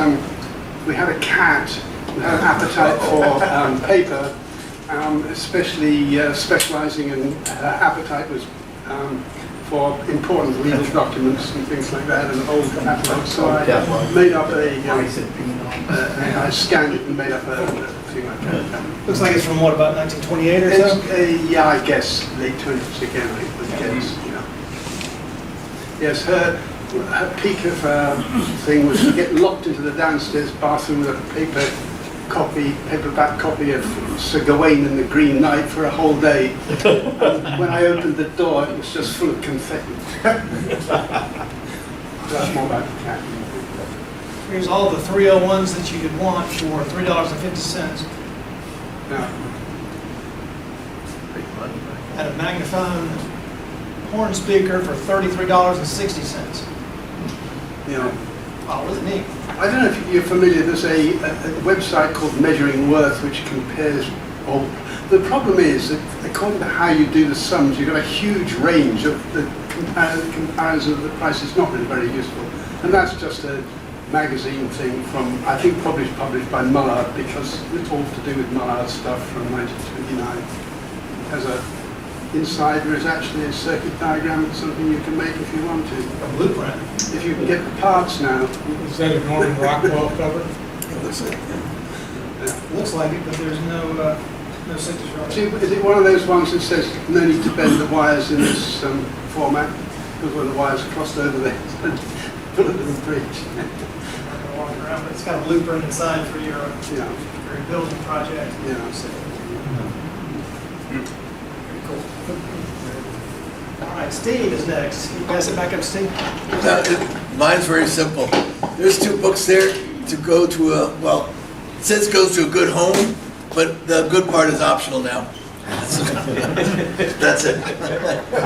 Speaker 18: we had a cat who had an appetite for paper, especially specialising in her appetite was for important legal documents and things like that, and old catalogues. So I made up I scanned it and made up a thing like that.
Speaker 15: Looks like it's from what, about 1928 or so?
Speaker 18: Yeah, I guess late 20s again, I would guess, you know. Yes, her peak of thing was to get locked into the downstairs bathroom with a paperback copy of Sir Gawain and the Green Knight for a whole day. And when I opened the door, it was just full of confetti. That's more about the cat.
Speaker 15: Here's all the 301s that you could want for $3.50.
Speaker 18: Yeah.
Speaker 15: Had a magnifying horn speaker for $33.60.
Speaker 18: You know,
Speaker 15: Wow, wasn't neat.
Speaker 18: I don't know if you're familiar, there's a website called Measuring Worth which compares all. The problem is that according to how you do the sums, you've got a huge range of the comparison of the price is not really very useful. And that's just a magazine thing from, I think, published by Mullard, because it's all to do with Mullard stuff from 1929. It has inside there is actually a circuit diagram of something you can make if you want to.
Speaker 15: A blueprint.
Speaker 18: If you can get the parts now.
Speaker 5: Is that a Norman Rockwell cover?
Speaker 15: Looks like it, but there's no signature on
Speaker 18: See,
Speaker 15: it.
Speaker 18: is it one of those ones that says no need to bend the wires in this format? Because when the wires are crossed over there, put a little bridge.
Speaker 15: Walk around, but it's got a blueprint inside for your building project.
Speaker 18: Yeah.
Speaker 15: Very cool. All right, Steve is next. Can you pass it back up, Steve?
Speaker 19: Mine's very simple. There's 2 books there to go to it says goes to a good home, but the good part is optional now. That's it.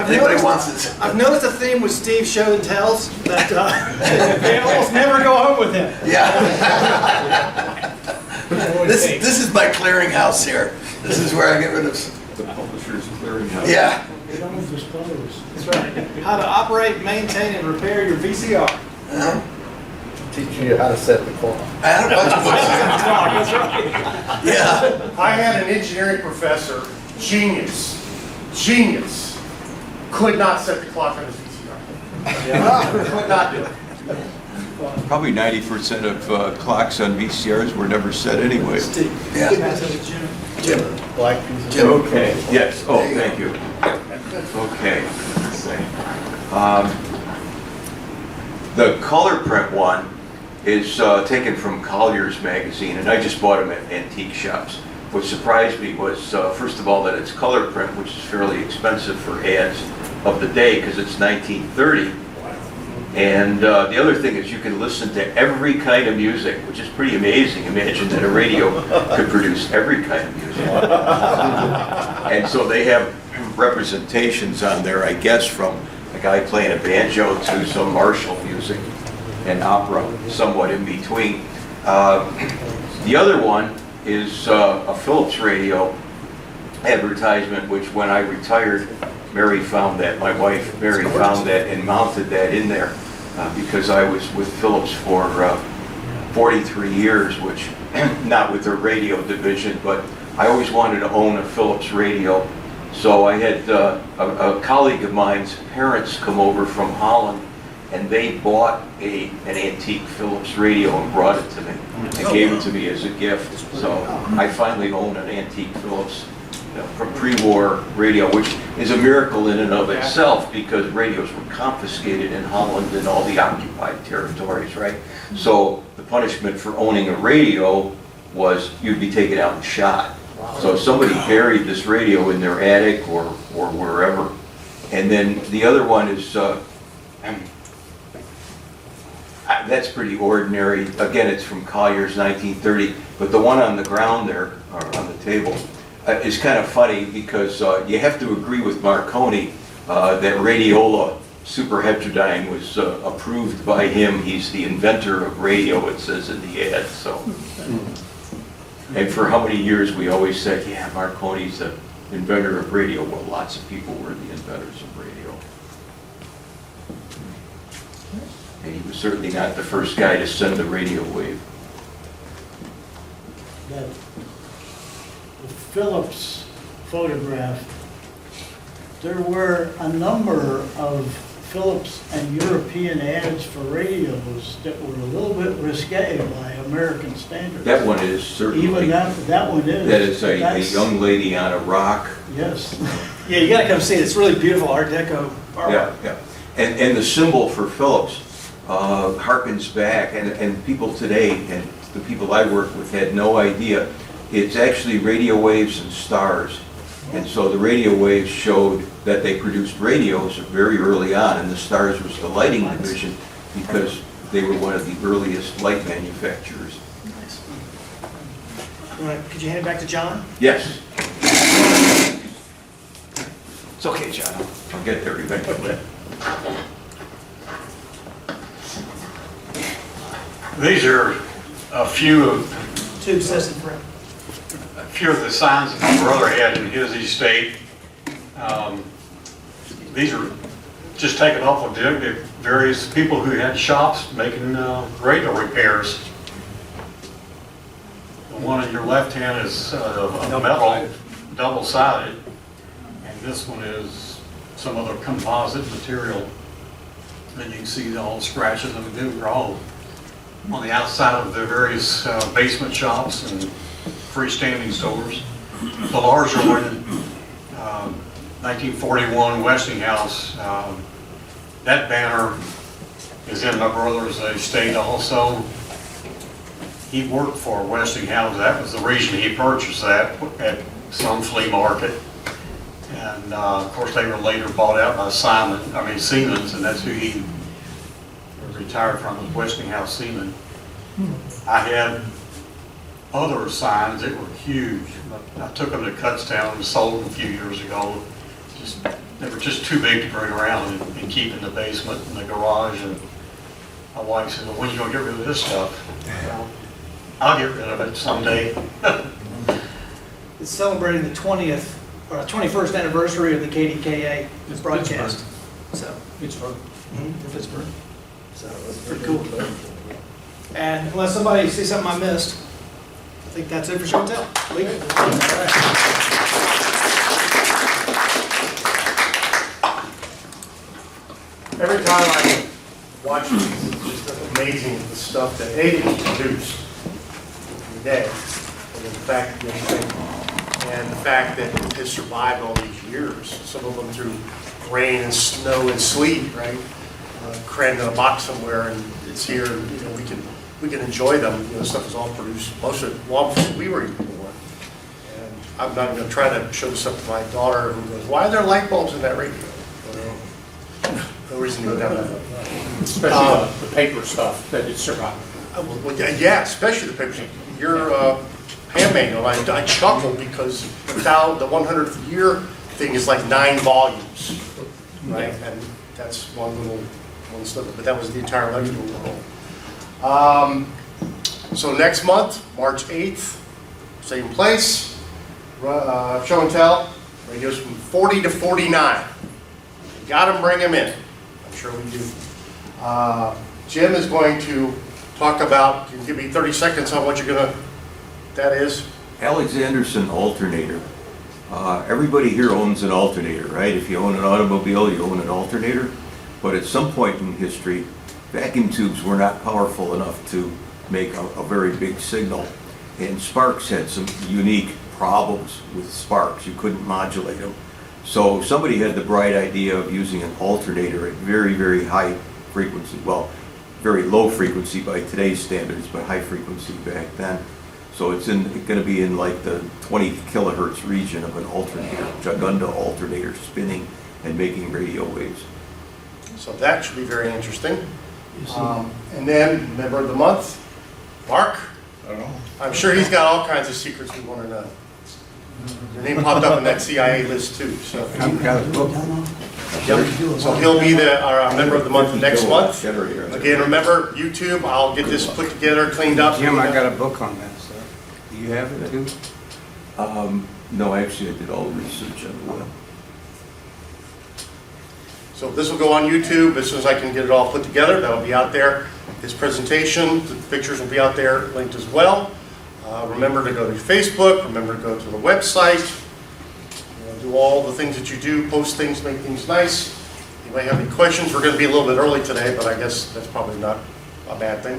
Speaker 19: Anybody wants this?
Speaker 15: I've noticed a theme with Steve's show and tells that they almost never go home with him.
Speaker 19: Yeah. This is my clearinghouse here. This is where I get rid of
Speaker 2: The publisher's clearinghouse.
Speaker 19: Yeah.
Speaker 15: That's right. How to operate, maintain, and repair your VCR.
Speaker 7: Teaching you how to set the clock.
Speaker 19: I had a bunch of books here.
Speaker 15: That's right.
Speaker 19: Yeah.
Speaker 4: I had an engineering professor, genius, could not set the clock on his VCR. Could not do it.
Speaker 2: Probably 90% of clocks on VCRs were never set anyway.
Speaker 19: Yeah.
Speaker 15: Jim.
Speaker 7: Black piece of
Speaker 19: Jim.
Speaker 2: Okay, yes, oh, thank you. Okay. The color print one is taken from Collier's magazine, and I just bought them at antique shops. What surprised me was, first of all, that it's color print, which is fairly expensive for ads of the day, because it's 1930. And the other thing is you can listen to every kind of music, which is pretty amazing. Imagine that a radio could produce every kind of music. And so they have representations on there, I guess, from a guy playing a banjo to some martial music and opera, somewhat in between. The other one is a Philips radio advertisement, which when I retired, Mary found that, my wife Mary found that and mounted that in there because I was with Philips for 43 years, which not with their radio division, but I always wanted to own a Philips radio. So I had a colleague of mine's parents come over from Holland, and they bought an antique Philips radio and brought it to me and gave it to me as a gift. So I finally own an antique Philips from pre-war radio, which is a miracle in and of itself because radios were confiscated in Holland and all the occupied territories, right? So the punishment for owning a radio was you'd be taken out and shot. So somebody buried this radio in their attic or wherever. And then the other one is, that's pretty ordinary. Again, it's from Collier's 1930, but the one on the ground there, or on the table, is kind of funny because you have to agree with Marconi that radiola superheterodyne was approved by him. He's the inventor of radio, it says in the ad, so. And for how many years we always said, yeah, Marconi's the inventor of radio. Well, lots of people were the inventors of radio. And he was certainly not the first guy to send a radio wave.
Speaker 3: That the Phillips photograph, there were a number of Phillips and European ads for radios that were a little bit risque by American standards.
Speaker 2: That one is certainly.
Speaker 3: Even that one is.
Speaker 2: That is a
Speaker 3: That's-
Speaker 2: young lady on a rock.
Speaker 3: Yes.
Speaker 15: Yeah, you gotta come see it. It's really beautiful Art Deco artwork.
Speaker 2: Yeah, yeah. And the symbol for Phillips harkens back, and people today, and the people I work with had no idea. It's actually radio waves and stars. And so the radio waves showed that they produced radios very early on, and the stars was the lighting division because they were one of the earliest light manufacturers.
Speaker 15: Could you hand it back to John?
Speaker 2: Yes. It's okay, John. I'll get there eventually.
Speaker 20: These are a few of
Speaker 15: Tube system for
Speaker 20: a few of the signs that my brother had in his estate. These are just taken off of various people who had shops making radio repairs. The one in your left hand is metal, double-sided, and this one is some other composite material. And you can see all the scratches and the are all on the outside of the various basement shops and freestanding stores. The larger one, 1941 Westinghouse, that banner is in my brother's estate also. He worked for Westinghouse. That was the reason he purchased that at some flea market. And of course they were later bought out by Siemens, and that's who he retired from, was Westinghouse Siemens. I had other signs that were huge. I took them to Kutztown and sold them a few years ago. They were just too big to bring around and keep in the basement and the garage. And my wife said, well, when are you going to get rid of this stuff? Well, I'll get rid of it someday.
Speaker 15: It's celebrating the 20th or 21st anniversary of the KDKA broadcast. So
Speaker 5: Pittsburgh.
Speaker 15: Pittsburgh. So it's pretty cool. And unless somebody sees something I missed, I think that's it for show and tell. Lee?
Speaker 4: Every time I watch these, it's just amazing the stuff that A can produce every day, and the fact that it has survived all these years. Some of them through rain and snow and sleet, right? Crammed in a box somewhere, and it's here. And, we can enjoy them. Stuff is all produced most of it long before we were even born. And I'm not going to try to show this up to my daughter, who goes, "Why are there light bulbs in that radio?" No reason to go down that road.
Speaker 5: Especially the paper stuff that it survived.
Speaker 4: Yeah, especially the pictures. Your hand manual, I chuckle because the 100th year thing is like 9 volumes, right? And that's one snippet, but that was the entire electrical world. So next month, March 8th, same place, show and tell, radios from 40 to 49. You gotta bring them in. I'm sure we do. Jim is going to talk about, can you give me 30 seconds on what that is?
Speaker 2: Alexanderson alternator. Everybody here owns an alternator, right? If you own an automobile, you own an alternator. But at some point in history, vacuum tubes were not powerful enough to make a very big signal. And Sparks had some unique problems with Sparks. You couldn't modulate them. So somebody had the bright idea of using an alternator at very, very high frequency. Well, very low frequency by today's standards, but high frequency back then. So it's going to be in like the 20 kilohertz region of an alternator, Jagunda alternator, spinning and making radio waves.
Speaker 4: So that should be very interesting. And then, member of the month, Mark.
Speaker 13: I don't know.
Speaker 4: I'm sure he's got all kinds of secrets we want to know. Your name popped up in that CIA list too. So.
Speaker 2: I've got a book.
Speaker 4: Yep. So he'll be our member of the month next month. Again, remember, YouTube, I'll get this put together, cleaned up.
Speaker 9: Jim, I got a book on that stuff. Do you have it too?
Speaker 2: No, actually, I did all the research on the web.
Speaker 4: So this will go on YouTube as soon as I can get it all put together. That'll be out there. His presentation, the pictures will be out there linked as well. Remember to go to Facebook. Remember to go to the website. Do all the things that you do, post things, make things nice. You may have any questions. We're going to be a little bit early today, but I guess that's probably not a bad thing.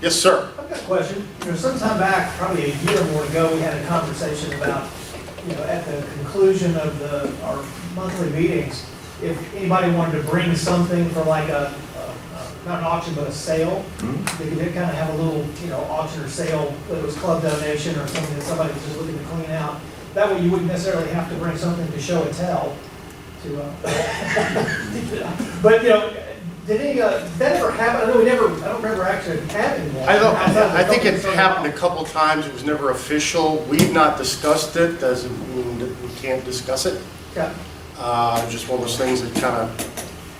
Speaker 4: Yes, sir.
Speaker 15: I've got a question. Some time back, probably a year or more ago, we had a conversation about, at the conclusion of our monthly meetings, if anybody wanted to bring something for like not an auction, but a sale, they could kind of have a little, auction or sale, whether it was club donation or something that somebody was just looking to clean out. That way you wouldn't necessarily have to bring something to show and tell. But, did that ever happen? I know I don't remember actually having one.
Speaker 4: I think it happened a couple times. It was never official. We've not discussed it. Doesn't mean that we can't discuss it.
Speaker 15: Yeah.
Speaker 4: Just one of those things that kind of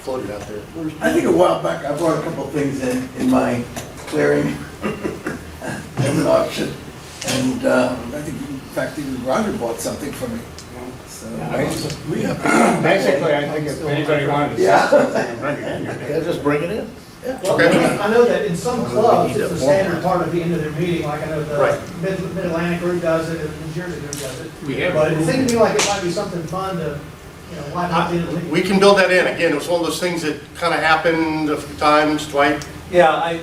Speaker 4: floated out there.
Speaker 19: I think a while back, I brought a couple of things in my clearing as an auction. And I think, in fact, even Roger bought something for me. So,
Speaker 9: Basically, I think if anybody wanted to sell something, bring it in.
Speaker 7: Yeah, just bring it in.
Speaker 15: Well, I know that in some clubs, it's a standard part of the end of their meeting, like I know the Mid-Atlantic group does it, and the New Jersey group does it. But it seemed to me like it might be something fun to, liven up the end of the meeting.
Speaker 4: We can build that in. Again, it was one of those things that kind of happened a few times, Dwight.
Speaker 8: Yeah,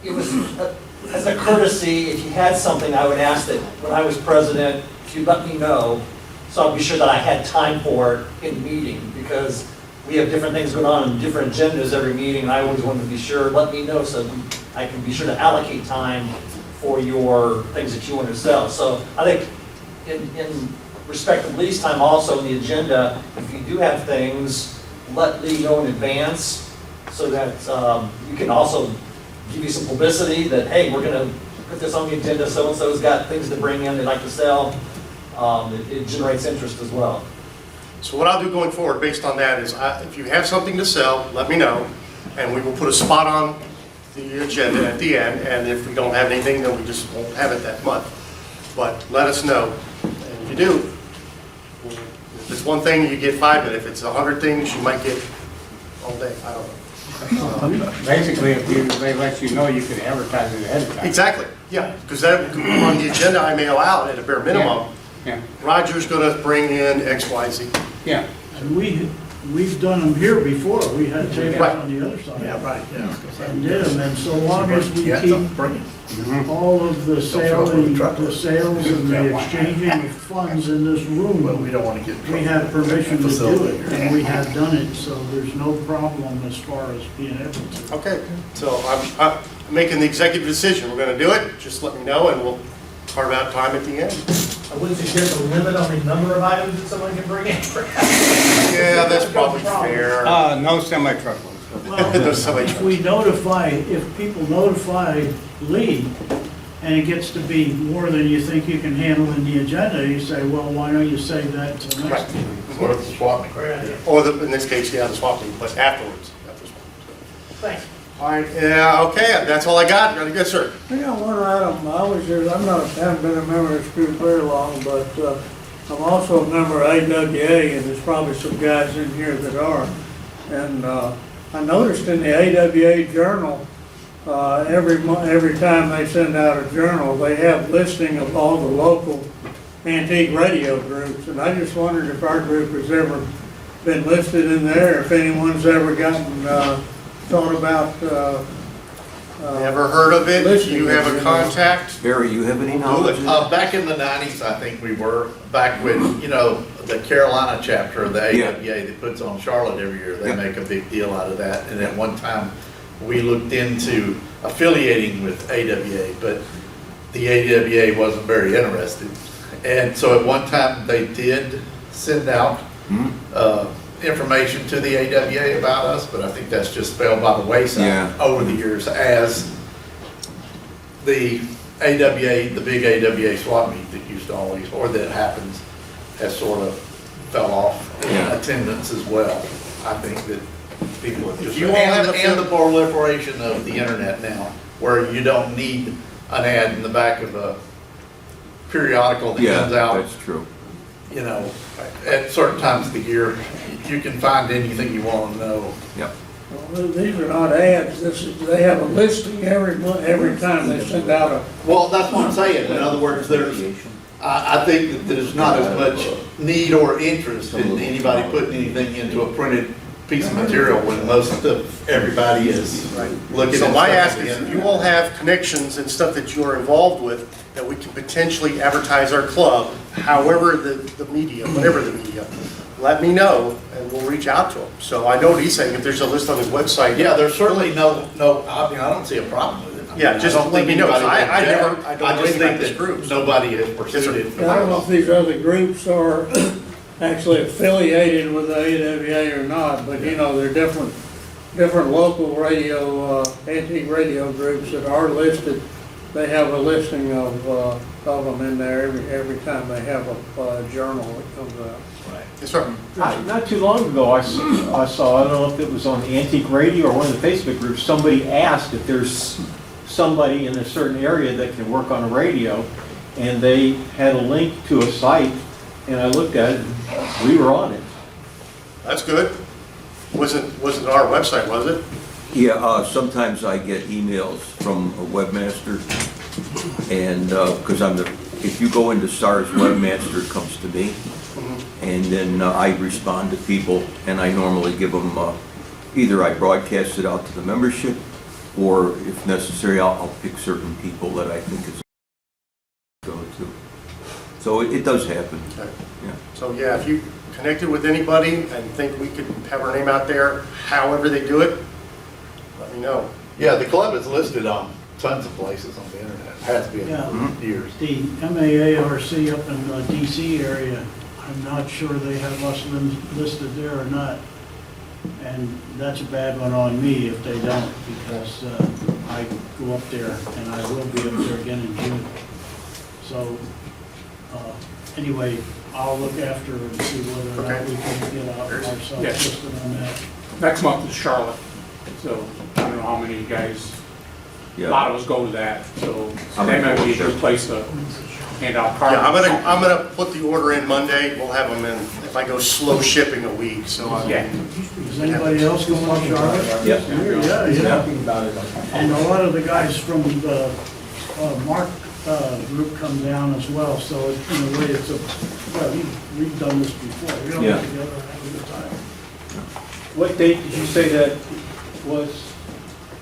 Speaker 8: it was, as a courtesy, if you had something, I would ask that when I was president, if you'd let me know, so I'll be sure that I had time for it in the meeting, because we have different things going on and different agendas every meeting, and I always want to be sure, let me know so I can be sure to allocate time for your things that you want to sell. So I think in respect of Lee's time also in the agenda, if you do have things, let Lee know in advance so that you can also give you some publicity that, hey, we're going to put this on the agenda, so-and-so's got things to bring in they'd like to sell. It generates interest as well.
Speaker 4: So what I'll do going forward based on that is if you have something to sell, let me know, and we will put a spot on the agenda at the end, and if we don't have anything, then we just won't have it that month. But let us know, and if you do, if it's one thing, you get 5 minutes. If it's 100 things, you might get all day, I don't know.
Speaker 9: Basically, if they let you know, you can advertise it ahead of time.
Speaker 4: Exactly, yeah, because that on the agenda, I may allow it at a bare minimum.
Speaker 9: Yeah.
Speaker 4: Roger's going to bring in X, Y, Z.
Speaker 9: Yeah.
Speaker 3: And we've done them here before. We had tables on the other side.
Speaker 7: Yeah, right, yeah.
Speaker 3: And did them, and so long as we keep all of the sales and the exchanging of funds in this room,
Speaker 7: Well, we don't want to get.
Speaker 3: we have permission to do it, and we have done it, so there's no problem as far as being able to.
Speaker 4: Okay, so I'm making the executive decision. We're going to do it. Just let me know, and we'll carve out time at the end.
Speaker 15: I wouldn't suggest a limit on the number of items that someone can bring in.
Speaker 4: Yeah, that's probably fair.
Speaker 9: No semi-truck loads.
Speaker 3: Well, if people notify Lee, and it gets to be more than you think you can handle in the agenda, you say, well, why don't you save that to the next meeting?
Speaker 7: Or the swap meet.
Speaker 4: Or in this case, the swap meet, but afterwards.
Speaker 15: Thanks.
Speaker 4: All right, yeah, okay, that's all I got. Yes, sir.
Speaker 21: I got one item. Haven't been a member of this group very long, but I'm also a member of AWA, and there's probably some guys in here that are. And I noticed in the AWA journal, every time they send out a journal, they have listing of all the local antique radio groups. And I just wondered if our group has ever been listed in there, if anyone's ever gotten thought about
Speaker 4: Never heard of it? Do you have a contact?
Speaker 2: Barry, you have any knowledge?
Speaker 7: Back in the 90s, I think we were, back when, the Carolina chapter of the AWA that puts on Charlotte every year, they make a big deal out of that. And at one time, we looked into affiliating with AWA, but the AWA wasn't very interested. And so at one time, they did send out information to the AWA about us, but I think that's just fell by the wayside over the years as the AWA, the big AWA swap meet that used to always, or that happens, has sort of fell off in
Speaker 2: Yeah.
Speaker 7: attendance as well. I think that people have just,
Speaker 4: you all have a
Speaker 7: and the proliferation of the internet now, where you don't need an ad in the back of a periodical that
Speaker 2: Yeah,
Speaker 7: comes out,
Speaker 2: that's true.
Speaker 7: you know, at certain times of the year. You can find anything you want to know.
Speaker 2: Yep.
Speaker 21: Well, these are not ads, they have a listing every month, every time they send out a.
Speaker 7: Well, that's what I'm saying. In other words, I think that there's not as much need or interest in anybody putting anything into a printed piece of material when most of everybody is looking at.
Speaker 4: So my
Speaker 7: stuff
Speaker 4: ask
Speaker 7: on the
Speaker 4: is, if
Speaker 7: internet.
Speaker 4: you all have connections and stuff that you're involved with, that we can potentially advertise our club, however the media, whatever the media, let me know, and we'll reach out to them. So I know what he's saying, if there's a list on his website.
Speaker 7: Yeah, there's certainly no, I mean, I don't see a problem with it. I mean,
Speaker 4: Yeah, just
Speaker 7: I don't
Speaker 4: let
Speaker 7: think
Speaker 4: me know, 'cause
Speaker 7: anybody
Speaker 4: I
Speaker 7: would
Speaker 4: never-
Speaker 7: object.
Speaker 4: I don't know
Speaker 7: just
Speaker 4: anything
Speaker 7: think
Speaker 4: about this
Speaker 7: that
Speaker 4: group.
Speaker 7: nobody has pursued it.
Speaker 21: I don't know if these other groups are actually affiliated with the AWA or not, but you know, they're different local radio, antique radio groups that are listed. They have a listing of them in there every time they have a journal that comes out.
Speaker 4: Yes, sir.
Speaker 11: Not too long ago, I saw, I don't know if it was on Antique Radio or one of the Facebook groups, somebody asked if there's somebody in a certain area that can work on a radio, and they had a link to a site, and I looked at it, and we were on it.
Speaker 4: That's good. Wasn't our website, was it?
Speaker 2: Yeah, sometimes I get emails from a webmaster, and, because if you go into SARS webmaster, it comes to me, and then I respond to people, and I normally give them, either I broadcast it out to the membership, or if necessary, I'll pick certain people that I think is go to. So it does happen.
Speaker 4: Okay.
Speaker 2: Yeah.
Speaker 4: So yeah, if you connected with anybody and think we could have our name out there, however they do it, let me know.
Speaker 7: Yeah, the club is listed on tons of places on the internet. It has been
Speaker 3: Yeah.
Speaker 7: for years.
Speaker 3: The MAARC up in the DC area, I'm not sure they have us listed there or not. And that's a bad one on me if they don't, because I go up there, and I will be up there again in June. So, anyway, I'll look after and see whether or not we can get ourselves
Speaker 6: Yes.
Speaker 3: listed on that.
Speaker 6: Next month is Charlotte, so I don't know how many guys, a lot of us go to that, so that might be a good place to hand out cards.
Speaker 4: Yeah, I'm gonna put the order in Monday. We'll have them in, if I go slow shipping a week, so I
Speaker 6: Yeah.
Speaker 3: Is anybody else going to Charlotte?
Speaker 2: Yes.
Speaker 3: Yeah. And a lot of the guys from the Mark group come down as well, so in a way it's we've done this before. We all get together and have a good time.
Speaker 11: What date did you say that was?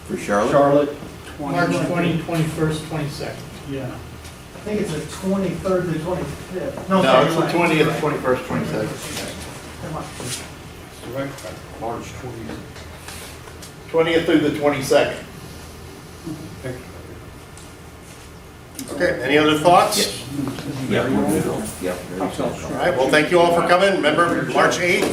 Speaker 2: For Charlotte?
Speaker 11: Charlotte?
Speaker 5: March 20, 21st, 22nd.
Speaker 3: Yeah.
Speaker 15: I think it's the 23rd to the 25th.
Speaker 7: No, it's the
Speaker 15: sorry.
Speaker 7: 20th, 21st, 22nd.
Speaker 20: March 20th.
Speaker 7: 20th through the 22nd.
Speaker 4: Okay, any other thoughts?
Speaker 2: Yeah. Yeah.
Speaker 4: All right, well, thank you all for coming. Remember, March 8th.